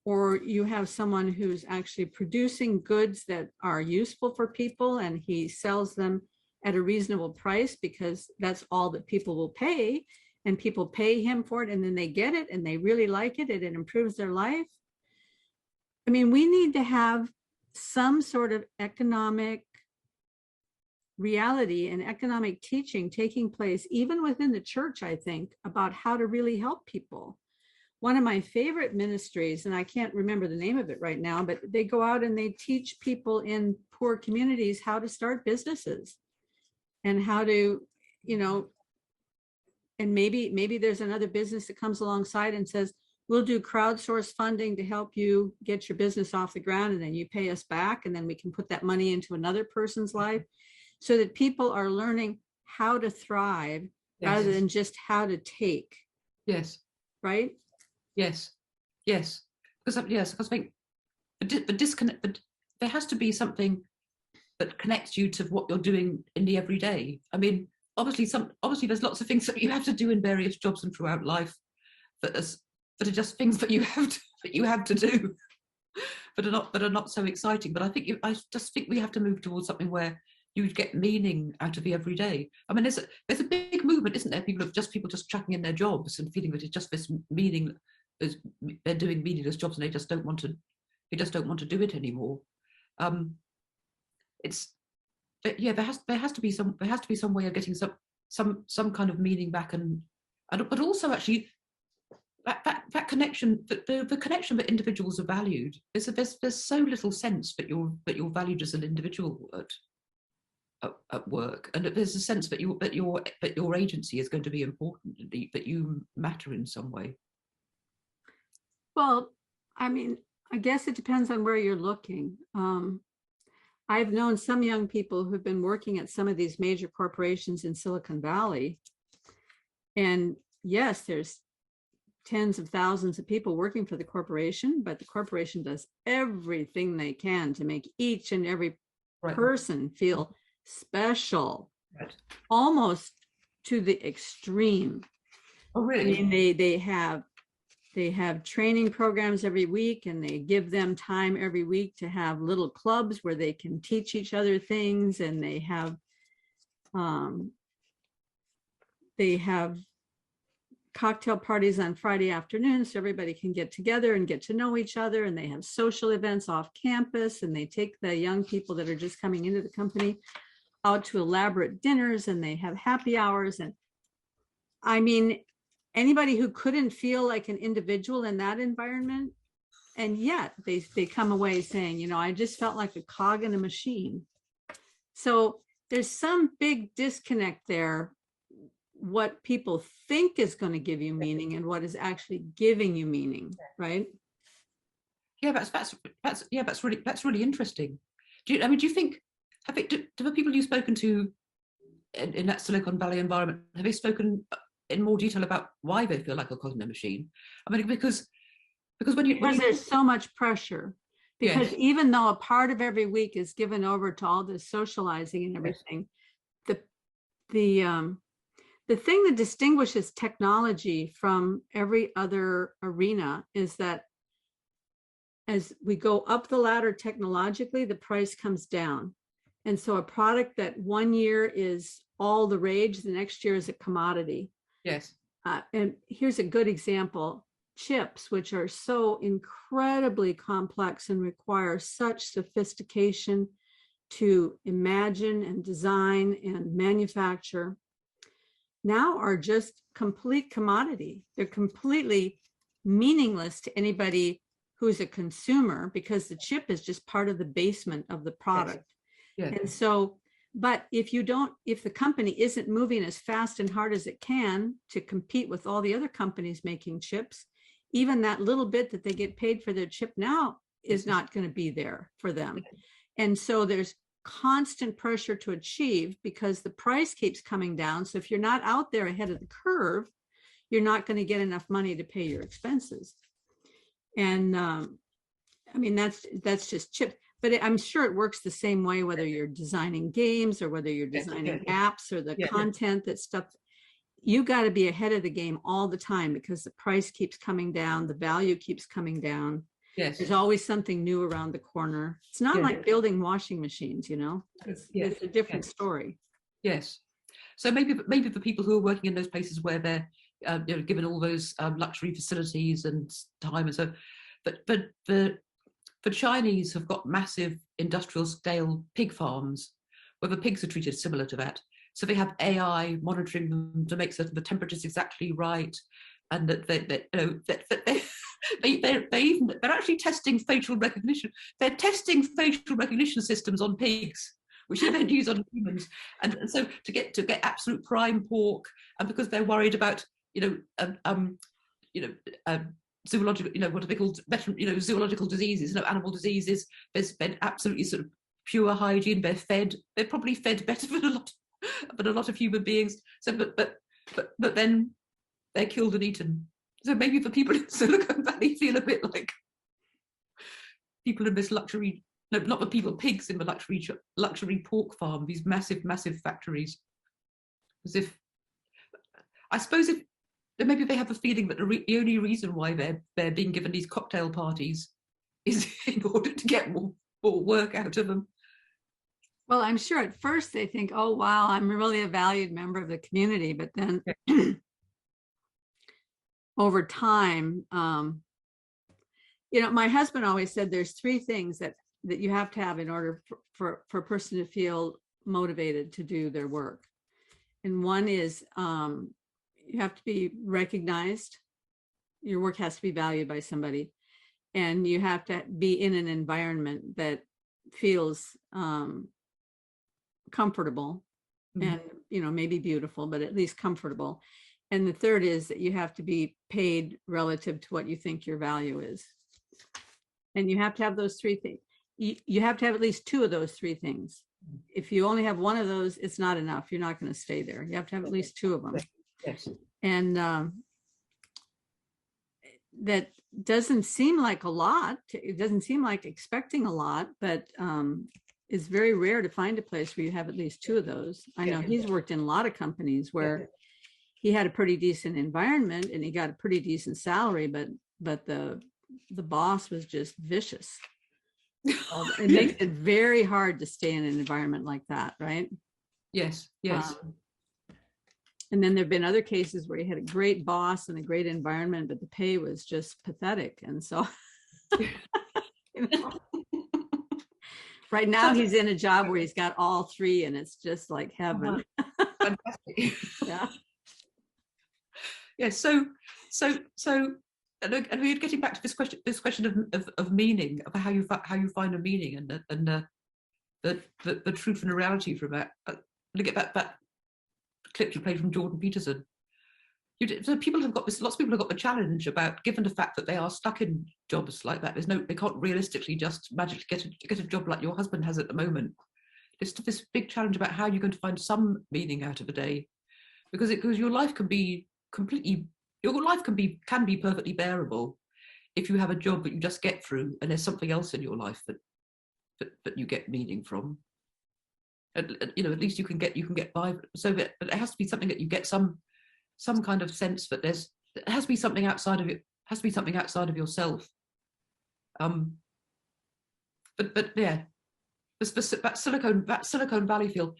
or you have someone who's actually producing goods that are useful for people and he sells them at a reasonable price because that's all that people will pay, and people pay him for it and then they get it and they really like it and it improves their life. I mean, we need to have some sort of economic reality and economic teaching taking place even within the church, I think, about how to really help people. One of my favorite ministries, and I can't remember the name of it right now, but they go out and they teach people in poor communities how to start businesses and how to, you know, and maybe there's another business that comes alongside and says, we'll do crowdsource funding to help you get your business off the ground, and then you pay us back, and then we can put that money into another person's life, so that people are learning how to thrive rather than just how to take. Yes. Right? Yes. Yes. Because I think the disconnect, but there has to be something that connects you to what you're doing in the everyday. I mean, obviously there's lots of things that you have to do in various jobs and throughout life that are just things that you have to do, but are not so exciting. But I just think we have to move towards something where you get meaning out of the everyday. I mean, there's a big movement, isn't there? People just chucking in their jobs and feeling that it's just this meaning, they're doing meaningless jobs and they just don't want to do it anymore. There has to be some way of getting some kind of meaning back, but also actually that connection, the connection that individuals are valued. There's so little sense that you're valued as an individual at work, and that there's a sense that your agency is going to be important, that you matter in some way. Well, I mean, I guess it depends on where you're looking. I've known some young people who've been working at some of these major corporations in Silicon Valley, and yes, there's tens of thousands of people working for the corporation, but the corporation does everything they can to make each and every person feel special, almost to the extreme. Oh, really? I mean, they have training programs every week, and they give them time every week to have little clubs where they can teach each other things, and they have cocktail parties on Friday afternoons so everybody can get together and get to know each other, and they have social events off campus, and they take the young people that are just coming into the company out to elaborate dinners, and they have happy hours. And I mean, anybody who couldn't feel like an individual in that environment, and yet they come away saying, you know, I just felt like a cog in a machine. So there's some big disconnect there what people think is going to give you meaning and what is actually giving you meaning, right? Yeah, that's really interesting. Do you think, do the people you've spoken to in that Silicon Valley environment, have they spoken in more detail about why they feel like a cognitive machine? I mean, because when there's so much pressure, because yes, even though a part of every week is given over to all this socializing and everything, the thing that distinguishes technology from every other arena is that as we go up the ladder technologically, the price comes down. And so a product that one year is all the rage, the next year is a commodity. yes. And here's a good example. Chips, which are so incredibly complex and require such sophistication to imagine and design and manufacture, now are just complete commodity. They're completely meaningless to anybody who's a consumer, because the chip is just part of the basement of the product. Yes. And so, but if the company isn't moving as fast and hard as it can to compete with all the other companies making chips, even that little bit that they get paid for their chip now is not going to be there for them. And so there's constant pressure to achieve because the price keeps coming down. So if you're not out there ahead of the curve, you're not going to get enough money to pay your expenses. And I mean, that's just chips. But I'm sure it works the same way, whether you're designing games or whether you're designing apps or the content, that stuff. You got to be ahead of the game all the time because the price keeps coming down, the value keeps coming down. Yes. There's always something new around the corner. It's not like building washing machines, you know. It's a different story. Yes. So maybe the people who are working in those places where they're given all those luxury facilities and time and so, but the Chinese have got massive industrial scale pig farms where the pigs are treated similar to that. So they have AI monitoring them to make certain the temperature is exactly right, and that they're actually testing facial recognition. They're testing facial recognition systems on pigs, which they then use on humans. And so to get absolute prime pork, and because they're worried about zoological, what are they called? Zoological diseases, animal diseases. There's been absolutely sort of pure hygiene. They're probably fed better than a lot of human beings. So, but then they're killed and eaten. So maybe the people in Silicon Valley feel a bit like people in this luxury. No, not the people, pigs in the luxury pork farm. These massive factories. As if, I suppose, if maybe they have the feeling that the only reason why they're being given these cocktail parties is in order to get more work out of them. Well, I'm sure at first they think, oh, wow, I'm really a valued member of the community. But then over time, my husband always said there's three things that you have to have in order for a person to feel motivated to do their work. And one is you have to be recognized. Your work has to be valued by somebody. And you have to be in an environment that feels comfortable and, maybe beautiful, but at least comfortable. And the third is that you have to be paid relative to what you think your value is. And you have to have those three things. You have to have at least two of those three things. If you only have one of those, it's not enough. You're not going to stay there. You have to have at least two of them. Yes. And that doesn't seem like a lot. It doesn't seem like expecting a lot, but it's very rare to find a place where you have at least two of those. I know he's worked in a lot of companies where he had a pretty decent environment and he got a pretty decent salary, but the boss was just vicious. It makes it very hard to stay in an environment like that, right? Yes. And then there have been other cases where he had a great boss and a great environment, but the pay was just pathetic. And so right now he's in a job where he's got all three and it's just like heaven. Fantastic. Yeah. Yeah. So and we're getting back to this question of meaning, of how you find a meaning and the truth and the reality from that. To get back clip you played from Jordan Peterson. So people have got this, lots of people have got the challenge about, given the fact that they are stuck in jobs like that, they can't realistically just magically get a job like your husband has at the moment. It's this big challenge about how you're going to find some meaning out of a day, because your life can be can be perfectly bearable if you have a job that you just get through, and there's something else in your life that you get meaning from. And, at least you can get by. So that, but it has to be something that you get some kind of sense that it has to be something outside of it. Has to be something outside of yourself. But yeah, that Silicon Valley feel,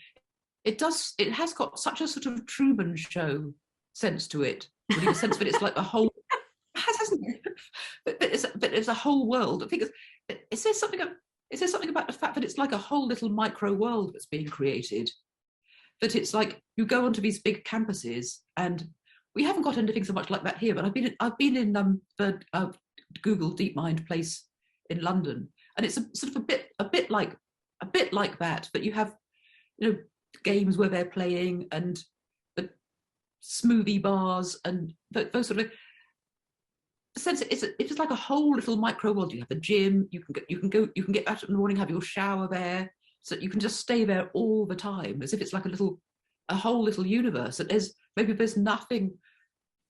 it has got such a sort of Truman Show sense to it. Really, the sense that it's like a whole, hasn't it? But it's a whole world. I think is there something about the fact that it's like a whole little micro world that's being created? That it's like you go onto these big campuses, and we haven't got anything so much like that here. But I've been in the Google DeepMind place in London, and it's a bit like that. But you have games where they're playing, and the smoothie bars, and those sort of sense. It's like a whole little micro world. You have a gym. You can get out in the morning, have your shower there. So you can just stay there all the time, as if it's like a whole little universe. And there's nothing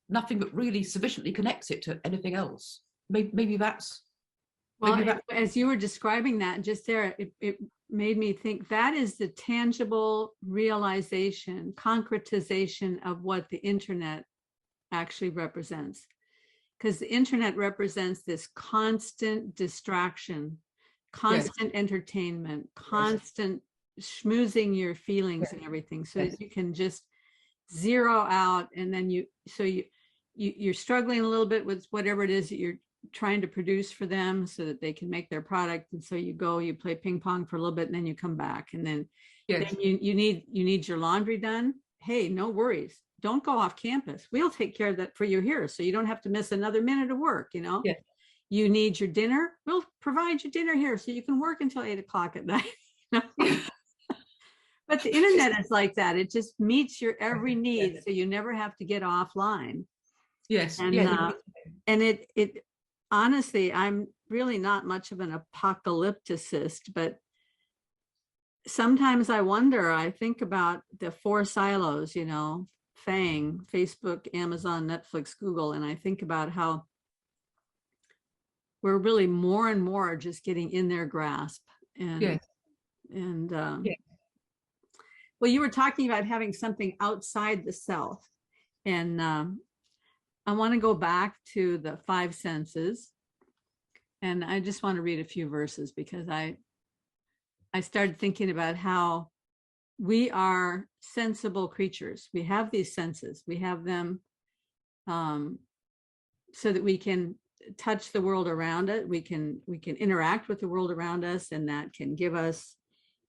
that really sufficiently connects it to anything else. Maybe that's. Well, as you were describing that just there, it made me think that is the tangible realization, concretization of what the internet actually represents. Because the internet represents this constant distraction, constant entertainment, constant schmoozing your feelings and everything, so that you can just zero out, and then you're struggling a little bit with whatever it is that you're trying to produce for them so that they can make their product. And so you play ping pong for a little bit, and then you come back, and then you need your laundry done. Hey, no worries. Don't go off campus. We'll take care of that for you here, so you don't have to miss another minute of work, You need your dinner. We'll provide your dinner here, so you can work until 8 o'clock at night. But the internet is like that. It just meets your every need, so you never have to get offline. Yes. And it honestly, I'm really not much of an apocalypticist, but sometimes I think about the 4 silos, FANG, Facebook, Amazon, Netflix, Google, and I think about how we're really more and more just getting in their grasp. And well, you were talking about having something outside the self, and I want to go back to the 5 senses, and I just want to read a few verses, because I started thinking about how we are sensible creatures. We have these senses. We have them so that we can touch the world around it. We can interact with the world around us, and that can give us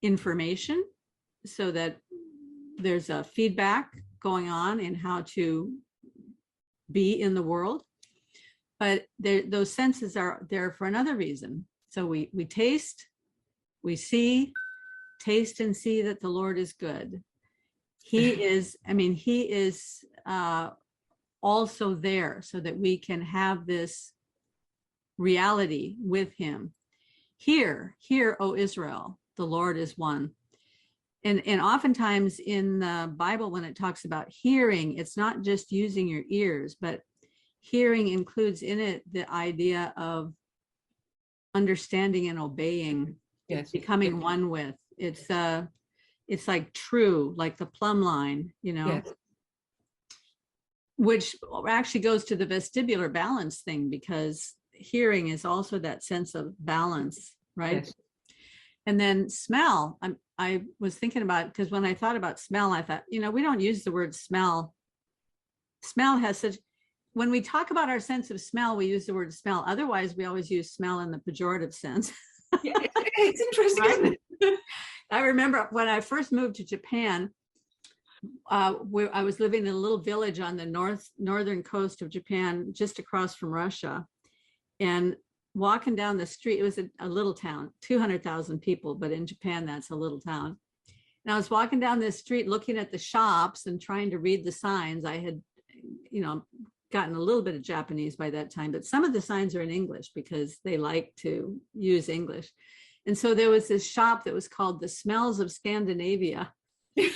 information, so that there's a feedback going on in how to be in the world. But those senses are there for another reason. So we taste, we see, taste and see that the Lord is good. He is also there, so that we can have this reality with him. Hear, O Israel, the Lord is one. And oftentimes in the Bible, when it talks about hearing, it's not just using your ears, but hearing includes in it the idea of understanding and obeying, becoming one with. It's like true, like the plumb line, which actually goes to the vestibular balance thing, because hearing is also that sense of balance, right? Yes. And then smell, I was thinking about, because when I thought about smell, I thought, we don't use the word smell. Smell has such, when we talk about our sense of smell, we use the word smell. Otherwise, we always use smell in the pejorative sense. Yeah, it's interesting, right? isn't it? I remember when I first moved to Japan, where I was living in a little village on the northern coast of Japan, just across from Russia. And walking down the street, it was a little town, 200,000 people, but in Japan, that's a little town. And I was walking down this street looking at the shops and trying to read the signs. I had, gotten a little bit of Japanese by that time, but some of the signs are in English because they like to use English. And so there was this shop that was called The Smells of Scandinavia. And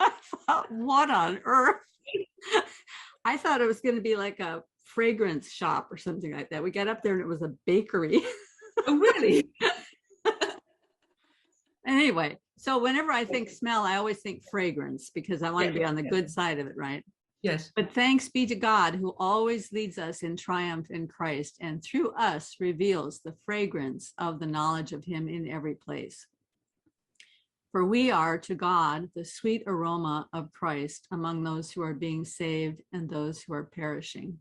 I thought, what on earth? I thought it was going to be like a fragrance shop or something like that. We got up there and it was a bakery. Oh, really? Anyway, so whenever I think smell, I always think fragrance because I want to be on the good side of it, right? Yes. But thanks be to God who always leads us in triumph in Christ and through us reveals the fragrance of the knowledge of him in every place. For we are to God the sweet aroma of Christ among those who are being saved and those who are perishing.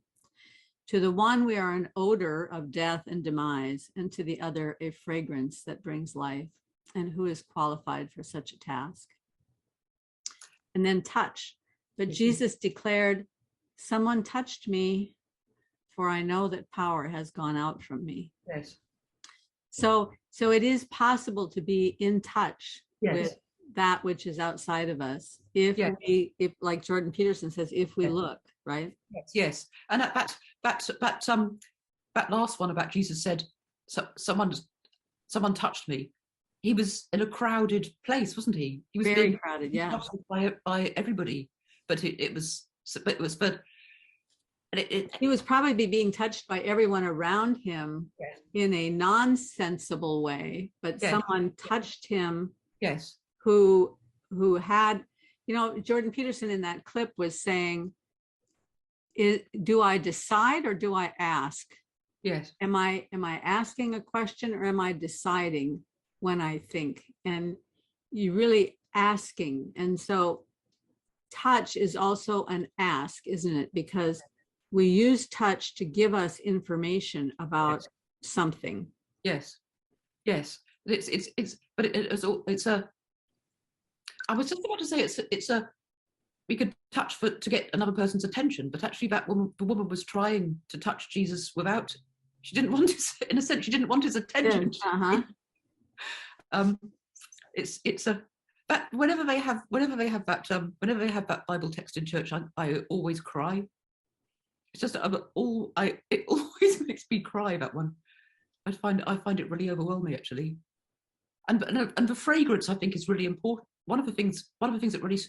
To the one we are an odor of death and demise, and to the other a fragrance that brings life. And who is qualified for such a task? And then touch. But Jesus declared, someone touched me, for I know that power has gone out from me. Yes. So it is possible to be in touch Yes. with that which is outside of us. If if like Jordan Peterson says, if we look, right? Yes. And that last one about Jesus said, someone touched me. He was in a crowded place, wasn't he? He was very crowded, yeah. By everybody. But he was probably being touched by everyone around him in a nonsensible way, but someone touched him. Yes. Who had, Jordan Peterson in that clip was saying, do I decide or do I ask? Yes. Am I asking a question or am I deciding when I think? And you really asking. And so touch is also an ask, isn't it? Because we use touch to give us information about something. Yes. Yes. I was just about to say we could touch to get another person's attention, but actually the woman was trying to touch Jesus without, she didn't want his, in a sense, she didn't want his attention. Uh-huh. But whenever they have that Bible text in church, I always cry. It's just it always makes me cry, that one. I find it really overwhelming, actually. And the fragrance, I think, is really important. One of the things that really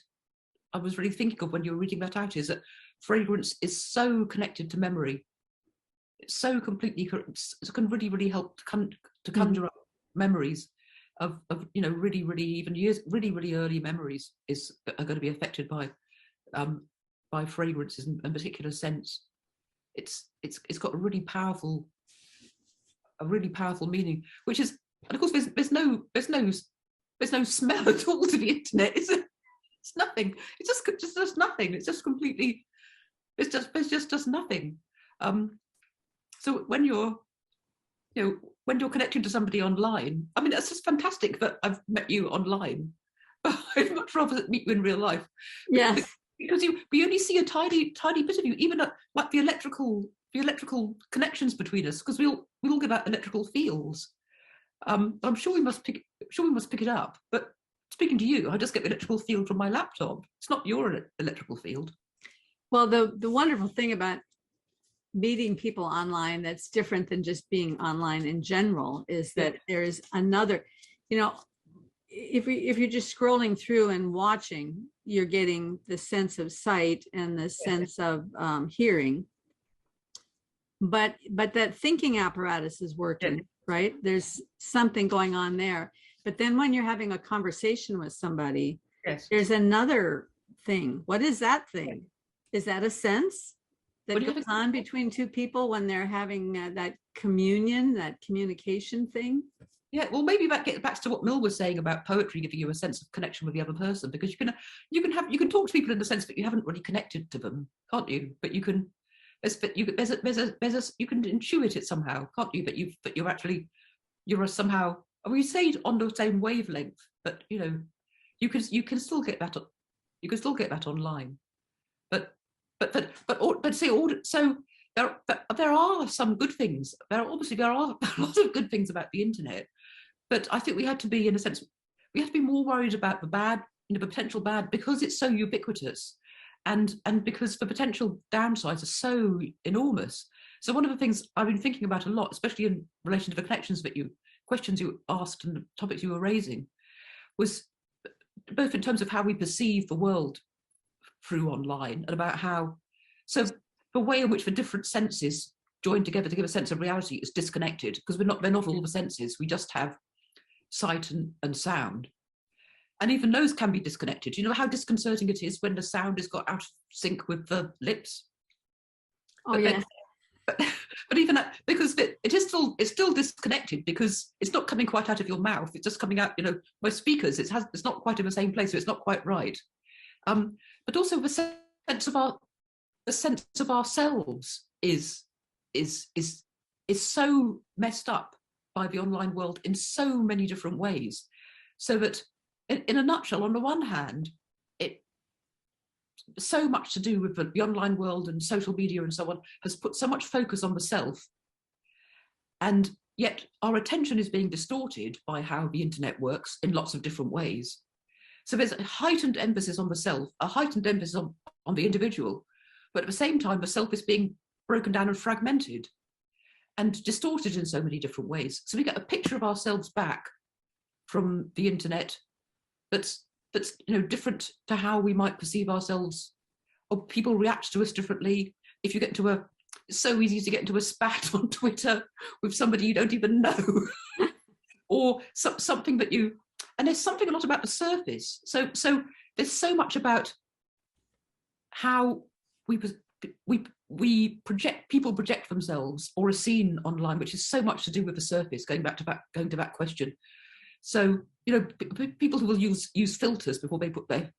I was really thinking of when you were reading that out is that fragrance is so connected to memory. It's so completely, it can really help to conjure up memories of really even years, really early memories are going to be affected by fragrances in particular sense. It's got a really powerful meaning, which is, and of course there's no smell at all to the internet. It's nothing. It's just nothing. It's just completely. There's just nothing. So when you're connecting to somebody online, I mean, that's just fantastic that I've met you online. I'd much rather meet you in real life. Yes. Because we only see a tiny bit of you, even like the electrical connections between us, because we all give out electrical fields. I'm sure we must pick it up. But speaking to you, I just get the electrical field from my laptop. It's not your electrical field. Well, the wonderful thing about meeting people online that's different than just being online in general is that there is another, if you're just scrolling through and watching, you're getting the sense of sight and the sense of hearing. But that thinking apparatus is working, right? There's something going on there. But then when you're having a conversation with somebody, there's another thing. What is that thing? Is that a sense that goes on between two people when they're having that communion, that communication thing? Yeah, well, maybe that gets back to what Mill was saying about poetry giving you a sense of connection with the other person, because you can talk to people in the sense that you haven't really connected to them, can't you? But you can you can intuit it somehow, can't you? But you're somehow, we say on the same wavelength, but you can still get that online. But see, so there are some good things. There are a lot of good things about the internet, but I think we had to be, in a sense, we have to be more worried about the bad, the potential bad, because it's so ubiquitous, and because the potential downsides are so enormous. So one of the things I've been thinking about a lot, especially in relation to the questions you asked and the topics you were raising, was both in terms of how we perceive the world through online, and about how, so the way in which the different senses join together to give a sense of reality is disconnected, because they're not all the senses. We just have sight and sound. And even those can be disconnected. You know how disconcerting it is when the sound has got out of sync with the lips? Oh, yeah. But even that, because it's still disconnected, because it's not coming quite out of your mouth. It's just coming out, most speakers, it's not quite in the same place, so it's not quite right. But also the sense of ourselves is so messed up by the online world in so many different ways. So that in a nutshell, on the one hand, so much to do with the online world and social media and so on has put so much focus on the self, and yet our attention is being distorted by how the internet works in lots of different ways. So there's a heightened emphasis on the self, a heightened emphasis on the individual, but at the same time the self is being broken down and fragmented and distorted in so many different ways. So we get a picture of ourselves back from the internet that's different to how we might perceive ourselves, or people react to us differently. If you get into it's so easy to get into a spat on Twitter with somebody you don't even know, or something that and there's something a lot about the surface. So there's so much about how people project themselves or are seen online, which is so much to do with the surface, going to that question. So, people who will use filters before they put their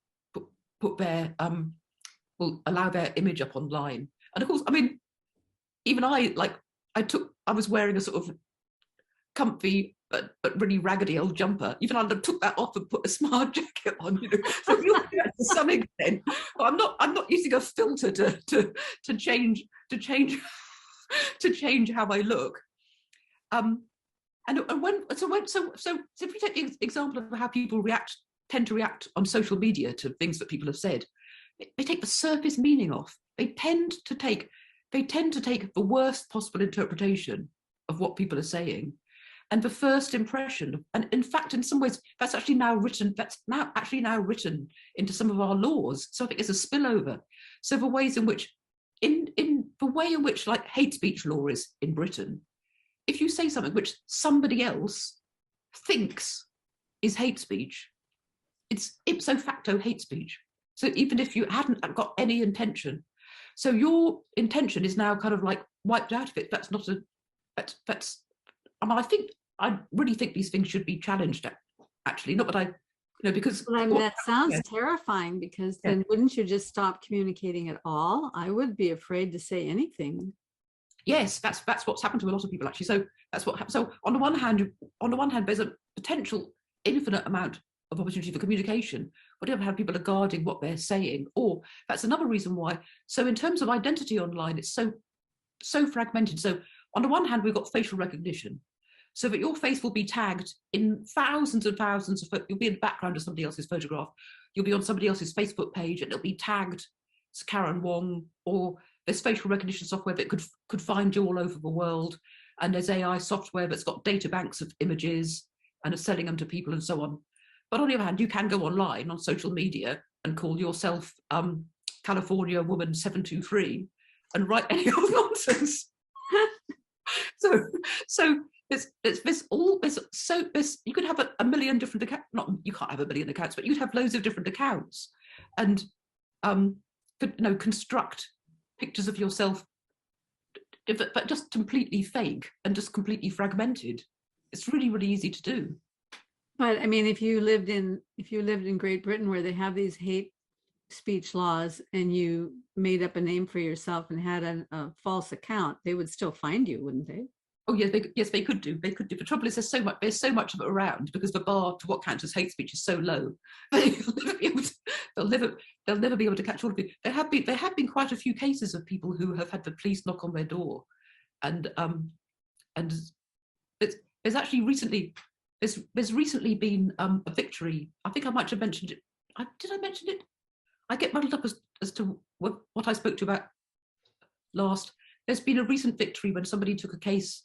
will allow their image up online. And of course, I mean, even I was wearing a sort of comfy but really raggedy old jumper. Even I took that off and put a smart jacket on, So you'll do that to some extent. But I'm not using a filter to change how I look. So if we take the example of how people tend to react on social media to things that people have said, they take the surface meaning off. They tend to take the worst possible interpretation of what people are saying, and the first impression. And in fact, in some ways, that's actually now written into some of our laws. So I think it's a spillover. So the ways in which, in the way in which, like, hate speech law is in Britain, if you say something which somebody else thinks is hate speech, it's ipso facto hate speech. So even if you hadn't got any intention, so your intention is now kind of like wiped out of it. I really think these things should be challenged, actually. Not that because... Well, I mean, that sounds terrifying, because then wouldn't you just stop communicating at all? I would be afraid to say anything. Yes, that's what's happened to a lot of people, actually. So that's what happened. So on the one hand, there's a potential infinite amount of opportunity for communication, whatever how people are guarding what they're saying. Or that's another reason why. So in terms of identity online, it's so fragmented. So on the one hand, we've got facial recognition, so that your face will be tagged in thousands and thousands of. You'll be in the background of somebody else's photograph. You'll be on somebody else's Facebook page, and it'll be tagged as Karen Wong, or there's facial recognition software that could find you all over the world, and there's AI software that's got data banks of images and is selling them to people and so on. But on the other hand, you can go online on social media and call yourself California Woman 723 and write any old nonsense. So you could have a million different accounts. Not, you can't have a million accounts, but you'd have loads of different accounts, and construct pictures of yourself, but just completely fake and just completely fragmented. It's really, really easy to do. But I mean, if you lived in Great Britain, where they have these hate speech laws, and you made up a name for yourself and had a false account, they would still find you, wouldn't they? Oh yes, they could do. They could do. The trouble is, there's so much of it around, because the bar to what counts as hate speech is so low. They'll never be able to catch all of it. There have been quite a few cases of people who have had the police knock on their door, and there's actually recently there's recently been a victory. I think I might have mentioned it. Did I mention it? I get muddled up as to what I spoke to about last. There's been a recent victory when somebody took a case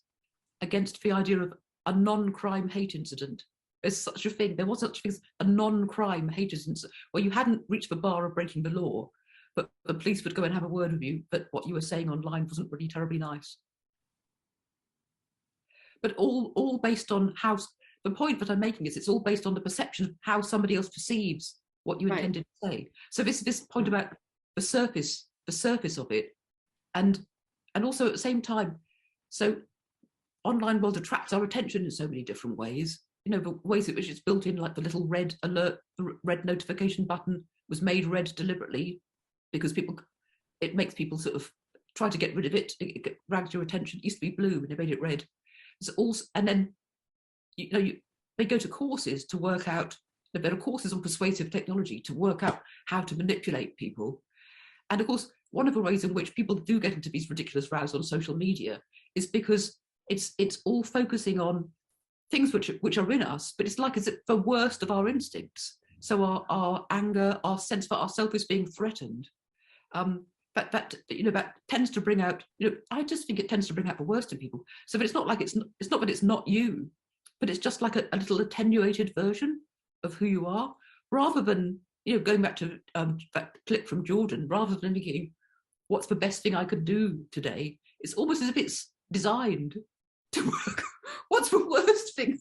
against the idea of a non-crime hate incident. There's such a thing. There was such a thing as a non-crime hate incident where you hadn't reached the bar of breaking the law, but the police would go and have a word with you that what you were saying online wasn't really terribly nice. But all based on how, the point that I'm making is it's all based on the perception of how somebody else perceives what you intended to say. So this point about the surface of it, and also at the same time, so online world attracts our attention in so many different ways. You know, the ways in which it's built in, like the little red alert, the red notification button was made red deliberately because it makes people sort of try to get rid of it. It grabs your attention. It used to be blue and they made it red. It's also, and then they go to courses to work out. There are courses on persuasive technology to work out how to manipulate people. And of course, one of the ways in which people do get into these ridiculous rows on social media is because it's all focusing on things which are in us, but it's like it's the worst of our instincts. So our anger, our sense that our self is being threatened, that tends to bring out. I just think it tends to bring out the worst in people. So, but it's not like it's not that it's not you, but it's just like a little attenuated version of who you are, rather than going back to that clip from Jordan, rather than thinking what's the best thing I could do today. It's almost as if it's designed to work. What's the worst thing?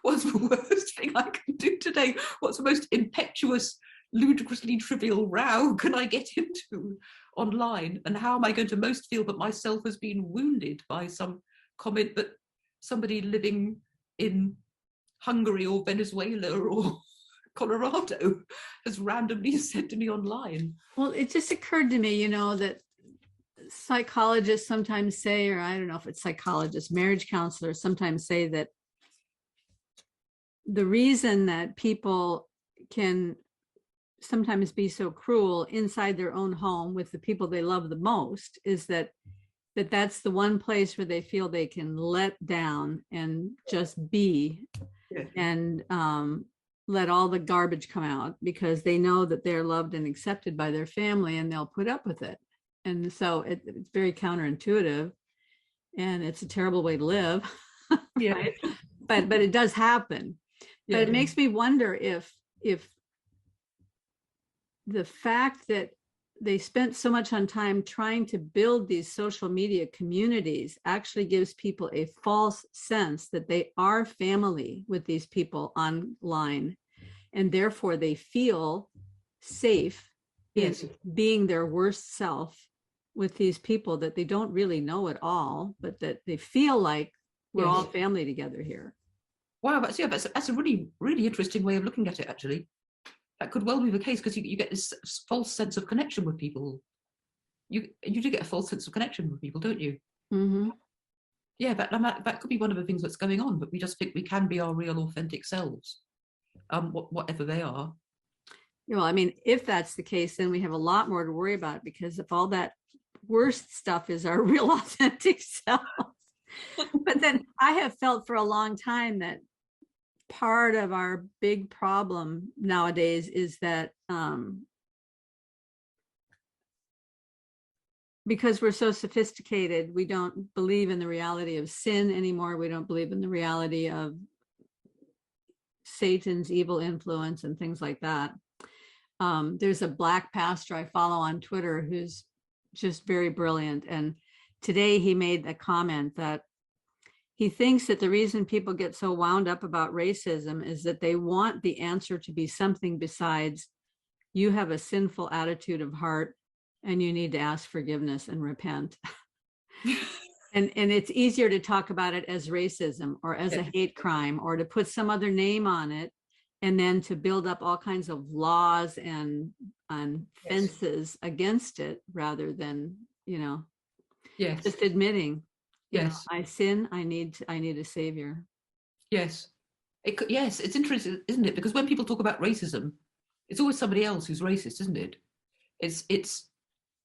What's the worst thing I can do today? What's the most impetuous, ludicrously trivial row can I get into online? And how am I going to most feel that myself has been wounded by some comment that somebody living in Hungary or Venezuela or Colorado has randomly said to me online? Well, it just occurred to me, that psychologists sometimes say, or I don't know if it's psychologists, marriage counselors sometimes say that the reason that people can sometimes be so cruel inside their own home with the people they love the most is that's the one place where they feel they can let down and just be and let all the garbage come out, because they know that they're loved and accepted by their family and they'll put up with it. And so it's very counterintuitive and it's a terrible way to live. Yeah. Right? But it does happen. Yeah. But it makes me wonder if the fact that they spent so much on time trying to build these social media communities actually gives people a false sense that they are family with these people online, and therefore they feel safe in being their worst self with these people that they don't really know at all, but that they feel like we're all family together here. Wow, that's a really, really interesting way of looking at it, actually. That could well be the case, because you get this false sense of connection with people. You do get a false sense of connection with people, don't you? Mm-hmm. Yeah, that could be one of the things that's going on, but we just think we can be our real, authentic selves, whatever they are. Well, I mean, if that's the case, then we have a lot more to worry about, because if all that worst stuff is our real, authentic selves. But then I have felt for a long time that part of our big problem nowadays is that because we're so sophisticated, we don't believe in the reality of sin anymore. We don't believe in the reality of Satan's evil influence and things like that. There's a Black pastor I follow on Twitter who's just very brilliant. And today he made a comment that he thinks that the reason people get so wound up about racism is that they want the answer to be something besides, you have a sinful attitude of heart and you need to ask forgiveness and repent. And it's easier to talk about it as racism or as a hate crime, or to put some other name on it, and then to build up all kinds of laws and fences against it, rather than, just admitting, I sin, I need a savior. Yes. It's interesting, isn't it? Because when people talk about racism, it's always somebody else who's racist, isn't it? It's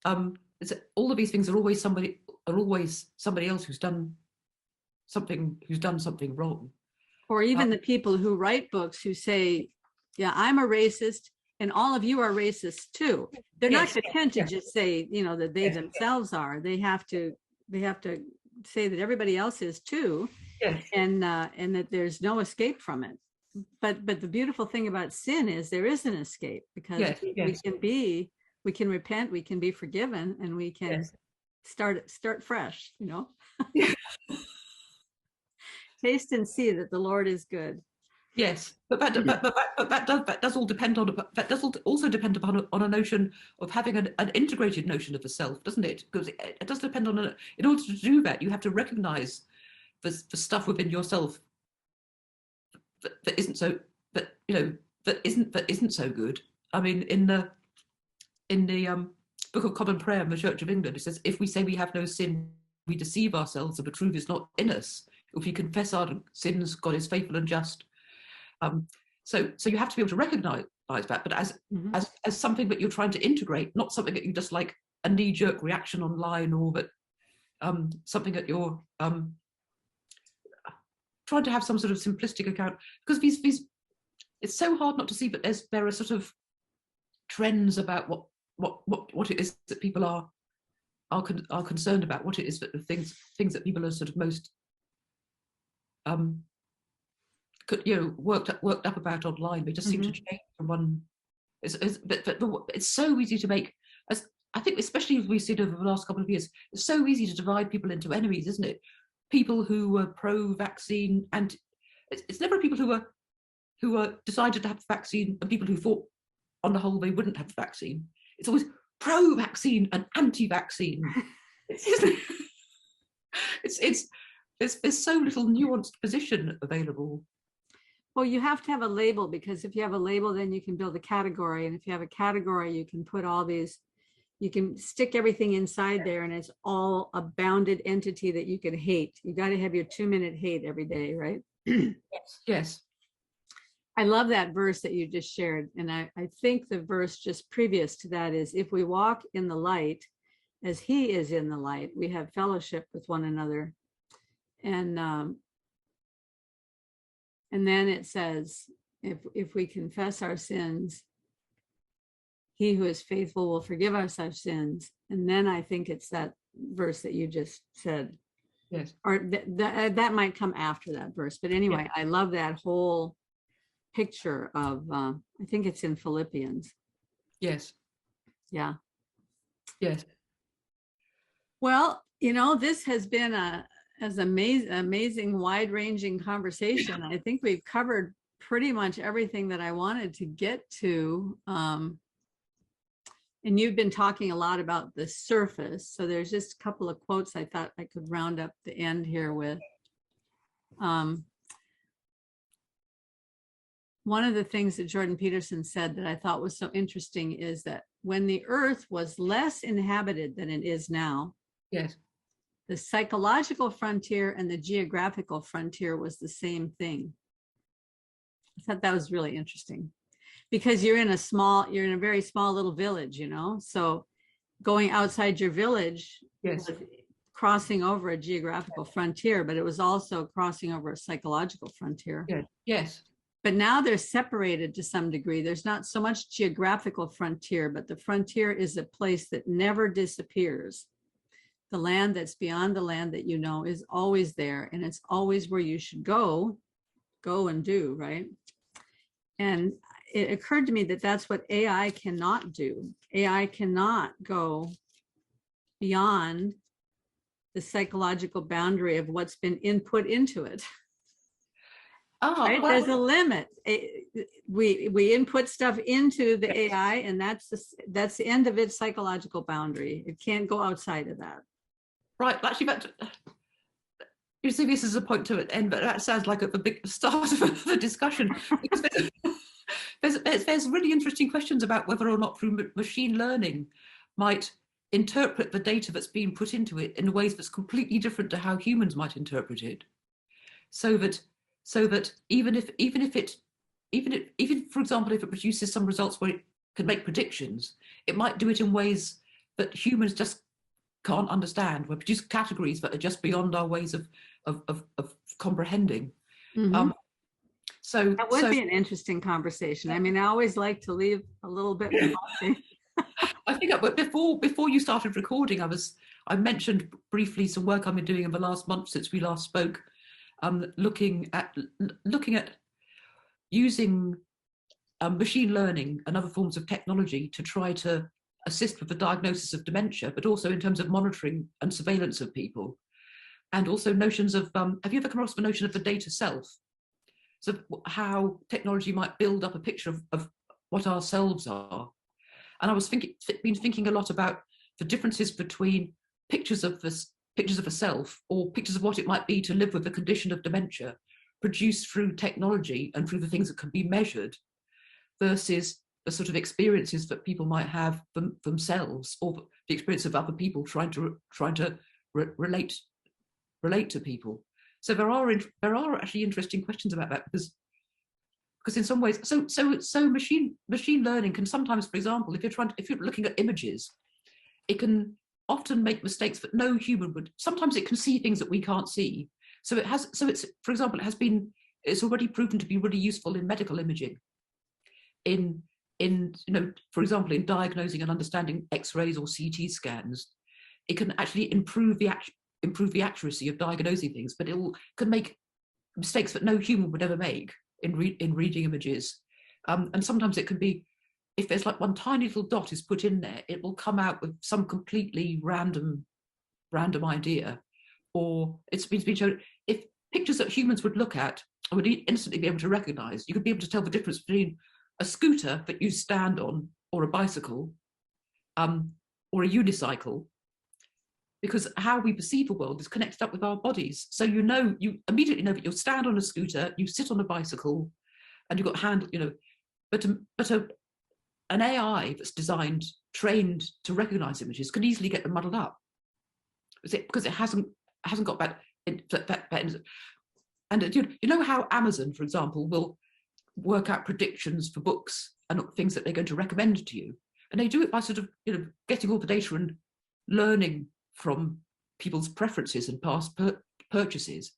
all of these things are always somebody else who's done something wrong. Or even the people who write books who say, yeah, I'm a racist and all of you are racist too. They're not content to just say, you know, that they themselves are. They have to say that everybody else is too. Yes. And that there's no escape from it. But the beautiful thing about sin is there is an escape, because we can repent, we can be forgiven, and we can start fresh, you know. Taste and see that the Lord is good. Yes, but that does all depend on, that does also depend upon on a notion of having an integrated notion of the self, doesn't it? Because it does depend on in order to do that, you have to recognize the stuff within yourself that isn't so, that you know, that isn't so good. I mean, in the Book of Common Prayer in the Church of England, it says, if we say we have no sin, we deceive ourselves and the truth is not in us. If we confess our sins, God is faithful and just. So you have to be able to recognize that, but as something that you're trying to integrate, not something that you just like a knee-jerk reaction online, or that something that you're trying to have some sort of simplistic account. Because these it's so hard not to see that there are sort of trends about what it is that people are concerned about, what it is that the things that people are sort of most worked up about online. They just seem to change from one. It's so easy to make, as I think, especially as we've seen over the last couple of years, it's so easy to divide people into enemies, isn't it? People who were pro-vaccine, and it's never people who were decided to have the vaccine and people who thought on the whole they wouldn't have the vaccine. It's always pro-vaccine and anti-vaccine. There's so little nuanced position available. Well, you have to have a label, because if you have a label, then you can build a category. And if you have a category, you can put all these, you can stick everything inside there, and it's all a bounded entity that you can hate. You got to have your 2-minute hate every day, right? Yes. I love that verse that you just shared. And I think the verse just previous to that is, if we walk in the light as he is in the light, we have fellowship with one another. And then it says, if we confess our sins, he who is faithful will forgive us our sins. And then I think it's that verse that you just said. Yes. Or that might come after that verse. But anyway, I love that whole picture of, I think it's in Philippians. Yes. Yeah. Yes. Well, you know, this has been as amazing, wide-ranging conversation. I think we've covered pretty much everything that I wanted to get to. And you've been talking a lot about the surface. So there's just a couple of quotes I thought I could round up the end here with. One of the things that Jordan Peterson said that I thought was so interesting is that when the earth was less inhabited than it is now, yes, the psychological frontier and the geographical frontier was the same thing. I thought that was really interesting, because you're in a very small little village, you know, so going outside your village was crossing over a geographical frontier, but it was also crossing over a psychological frontier. Yes. But now they're separated to some degree. There's not so much geographical frontier, but the frontier is a place that never disappears. The land that's beyond the land that you know is always there, and it's always where you should go and do, right? And it occurred to me that that's what AI cannot do. AI cannot go beyond the psychological boundary of what's been input into it. Right? Well, there's a limit. We input stuff into the AI, and that's the end of its psychological boundary. It can't go outside of that. Right. Actually, you see, this is a point to an end, but that sounds like a big start of the discussion. Because there's really interesting questions about whether or not through machine learning might interpret the data that's being put into it in ways that's completely different to how humans might interpret it. So that even for example, if it produces some results where it can make predictions, it might do it in ways that humans just can't understand. We produce categories that are just beyond our ways of comprehending. Mm-hmm. So that would be an interesting conversation. I mean, I always like to leave a little bit for I think before you started recording, I mentioned briefly some work I've been doing in the last month since we last spoke, looking at using machine learning and other forms of technology to try to assist with the diagnosis of dementia, but also in terms of monitoring and surveillance of people, and also notions of have you ever come across the notion of the data self? So how technology might build up a picture of what ourselves are. And I was been thinking a lot about the differences between pictures of a self, or pictures of what it might be to live with the condition of dementia, produced through technology and through the things that can be measured, versus the sort of experiences that people might have themselves, or the experience of other people trying to relate to people. So there are actually interesting questions about that, because in some ways, so machine learning can sometimes, for example, if you're looking at images, it can often make mistakes that no human would. Sometimes it can see things that we can't see. For example, it's already proven to be really useful in medical imaging. For example, in diagnosing and understanding X-rays or CT scans, it can actually improve the accuracy of diagnosing things, but can make mistakes that no human would ever make in reading images. And sometimes it can be, if there's like one tiny little dot is put in there, it will come out with some completely random idea. Or it's been shown, if pictures that humans would look at and would instantly be able to recognize, you could be able to tell the difference between a scooter that you stand on, or a bicycle, or a unicycle, because how we perceive the world is connected up with our bodies. So you immediately know that you'll stand on a scooter, you sit on a bicycle, and you've got but an AI that's trained to recognize images can easily get them muddled up, because it hasn't got that. And you know how Amazon, for example, will work out predictions for books and things that they're going to recommend to you, and they do it by sort of getting all the data and learning from people's preferences and past purchases,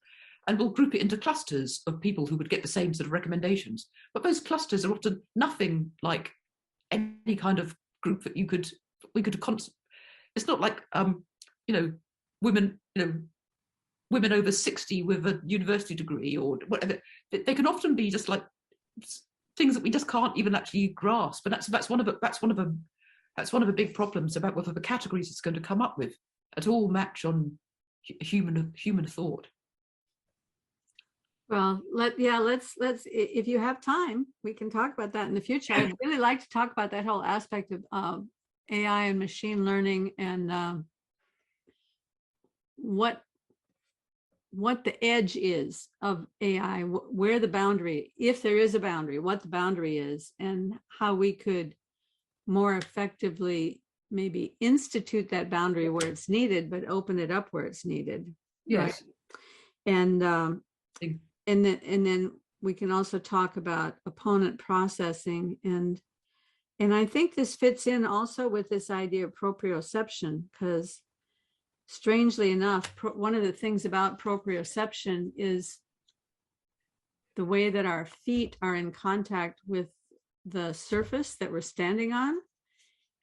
and we'll group it into clusters of people who would get the same sort of recommendations. But those clusters are often nothing like any kind of group that it's not like women over 60 with a university degree or whatever. They can often be just like things that we just can't even actually grasp, and that's one of the big problems about whether the categories it's going to come up with at all match on human thought. Well, let's if you have time, we can talk about that in the future. I'd really like to talk about that whole aspect of AI and machine learning, and what the edge is of AI, where the boundary, if there is a boundary, what the boundary is, and how we could more effectively maybe institute that boundary where it's needed, but open it up where it's needed. Yes. Right? And then we can also talk about opponent processing, and I think this fits in also with this idea of proprioception, because strangely enough, one of the things about proprioception is the way that our feet are in contact with the surface that we're standing on.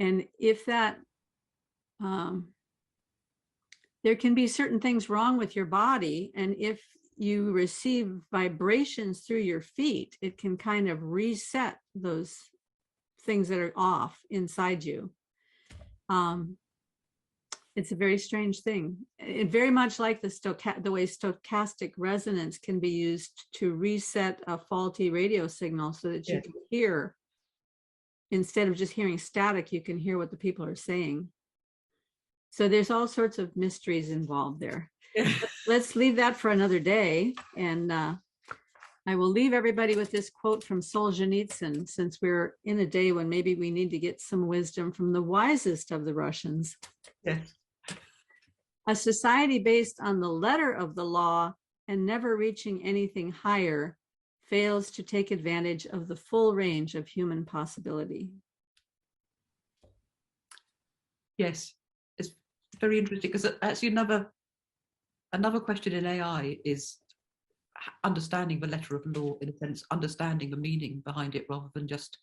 And if that, there can be certain things wrong with your body, and if you receive vibrations through your feet, it can kind of reset those things that are off inside you. It's a very strange thing. It very much like the way stochastic resonance can be used to reset a faulty radio signal, so that you can hear, instead of just hearing static, you can hear what the people are saying. So there's all sorts of mysteries involved there. Let's leave that for another day. And I will leave everybody with this quote from Solzhenitsyn, since we're in a day when maybe we need to get some wisdom from the wisest of the Russians. Yes. A society based on the letter of the law and never reaching anything higher fails to take advantage of the full range of human possibility. Yes, it's very interesting, because actually another question in AI is understanding the letter of law, in a sense, understanding the meaning behind it rather than just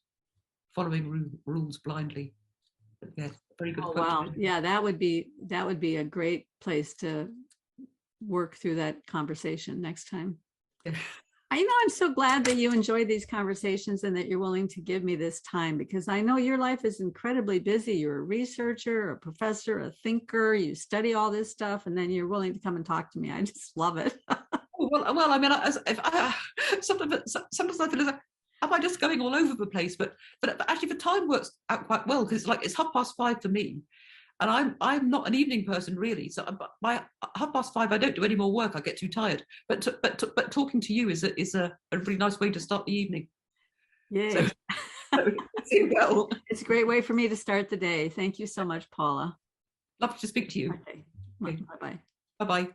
following rules blindly. But yes, very good. Oh, question. wow. Yeah, that would be a great place to work through that conversation next time. Yeah. I'm so glad that you enjoy these conversations and that you're willing to give me this time, because I know your life is incredibly busy. You're a researcher, a professor, a thinker, you study all this stuff, and then you're willing to come and talk to me. I just love it. Well, I mean, sometimes I feel as, am I just going all over the place? But actually, the time works out quite well, because it's 5:30 for me, and I'm not an evening person really. So by 5:30, I don't do any more work. I get too tired. But talking to you is a really nice way to start the evening. Yay! Well, it's a great way for me to start the day. Thank you so much, Paula. Lovely to speak to you. Okay. Bye bye. Bye bye.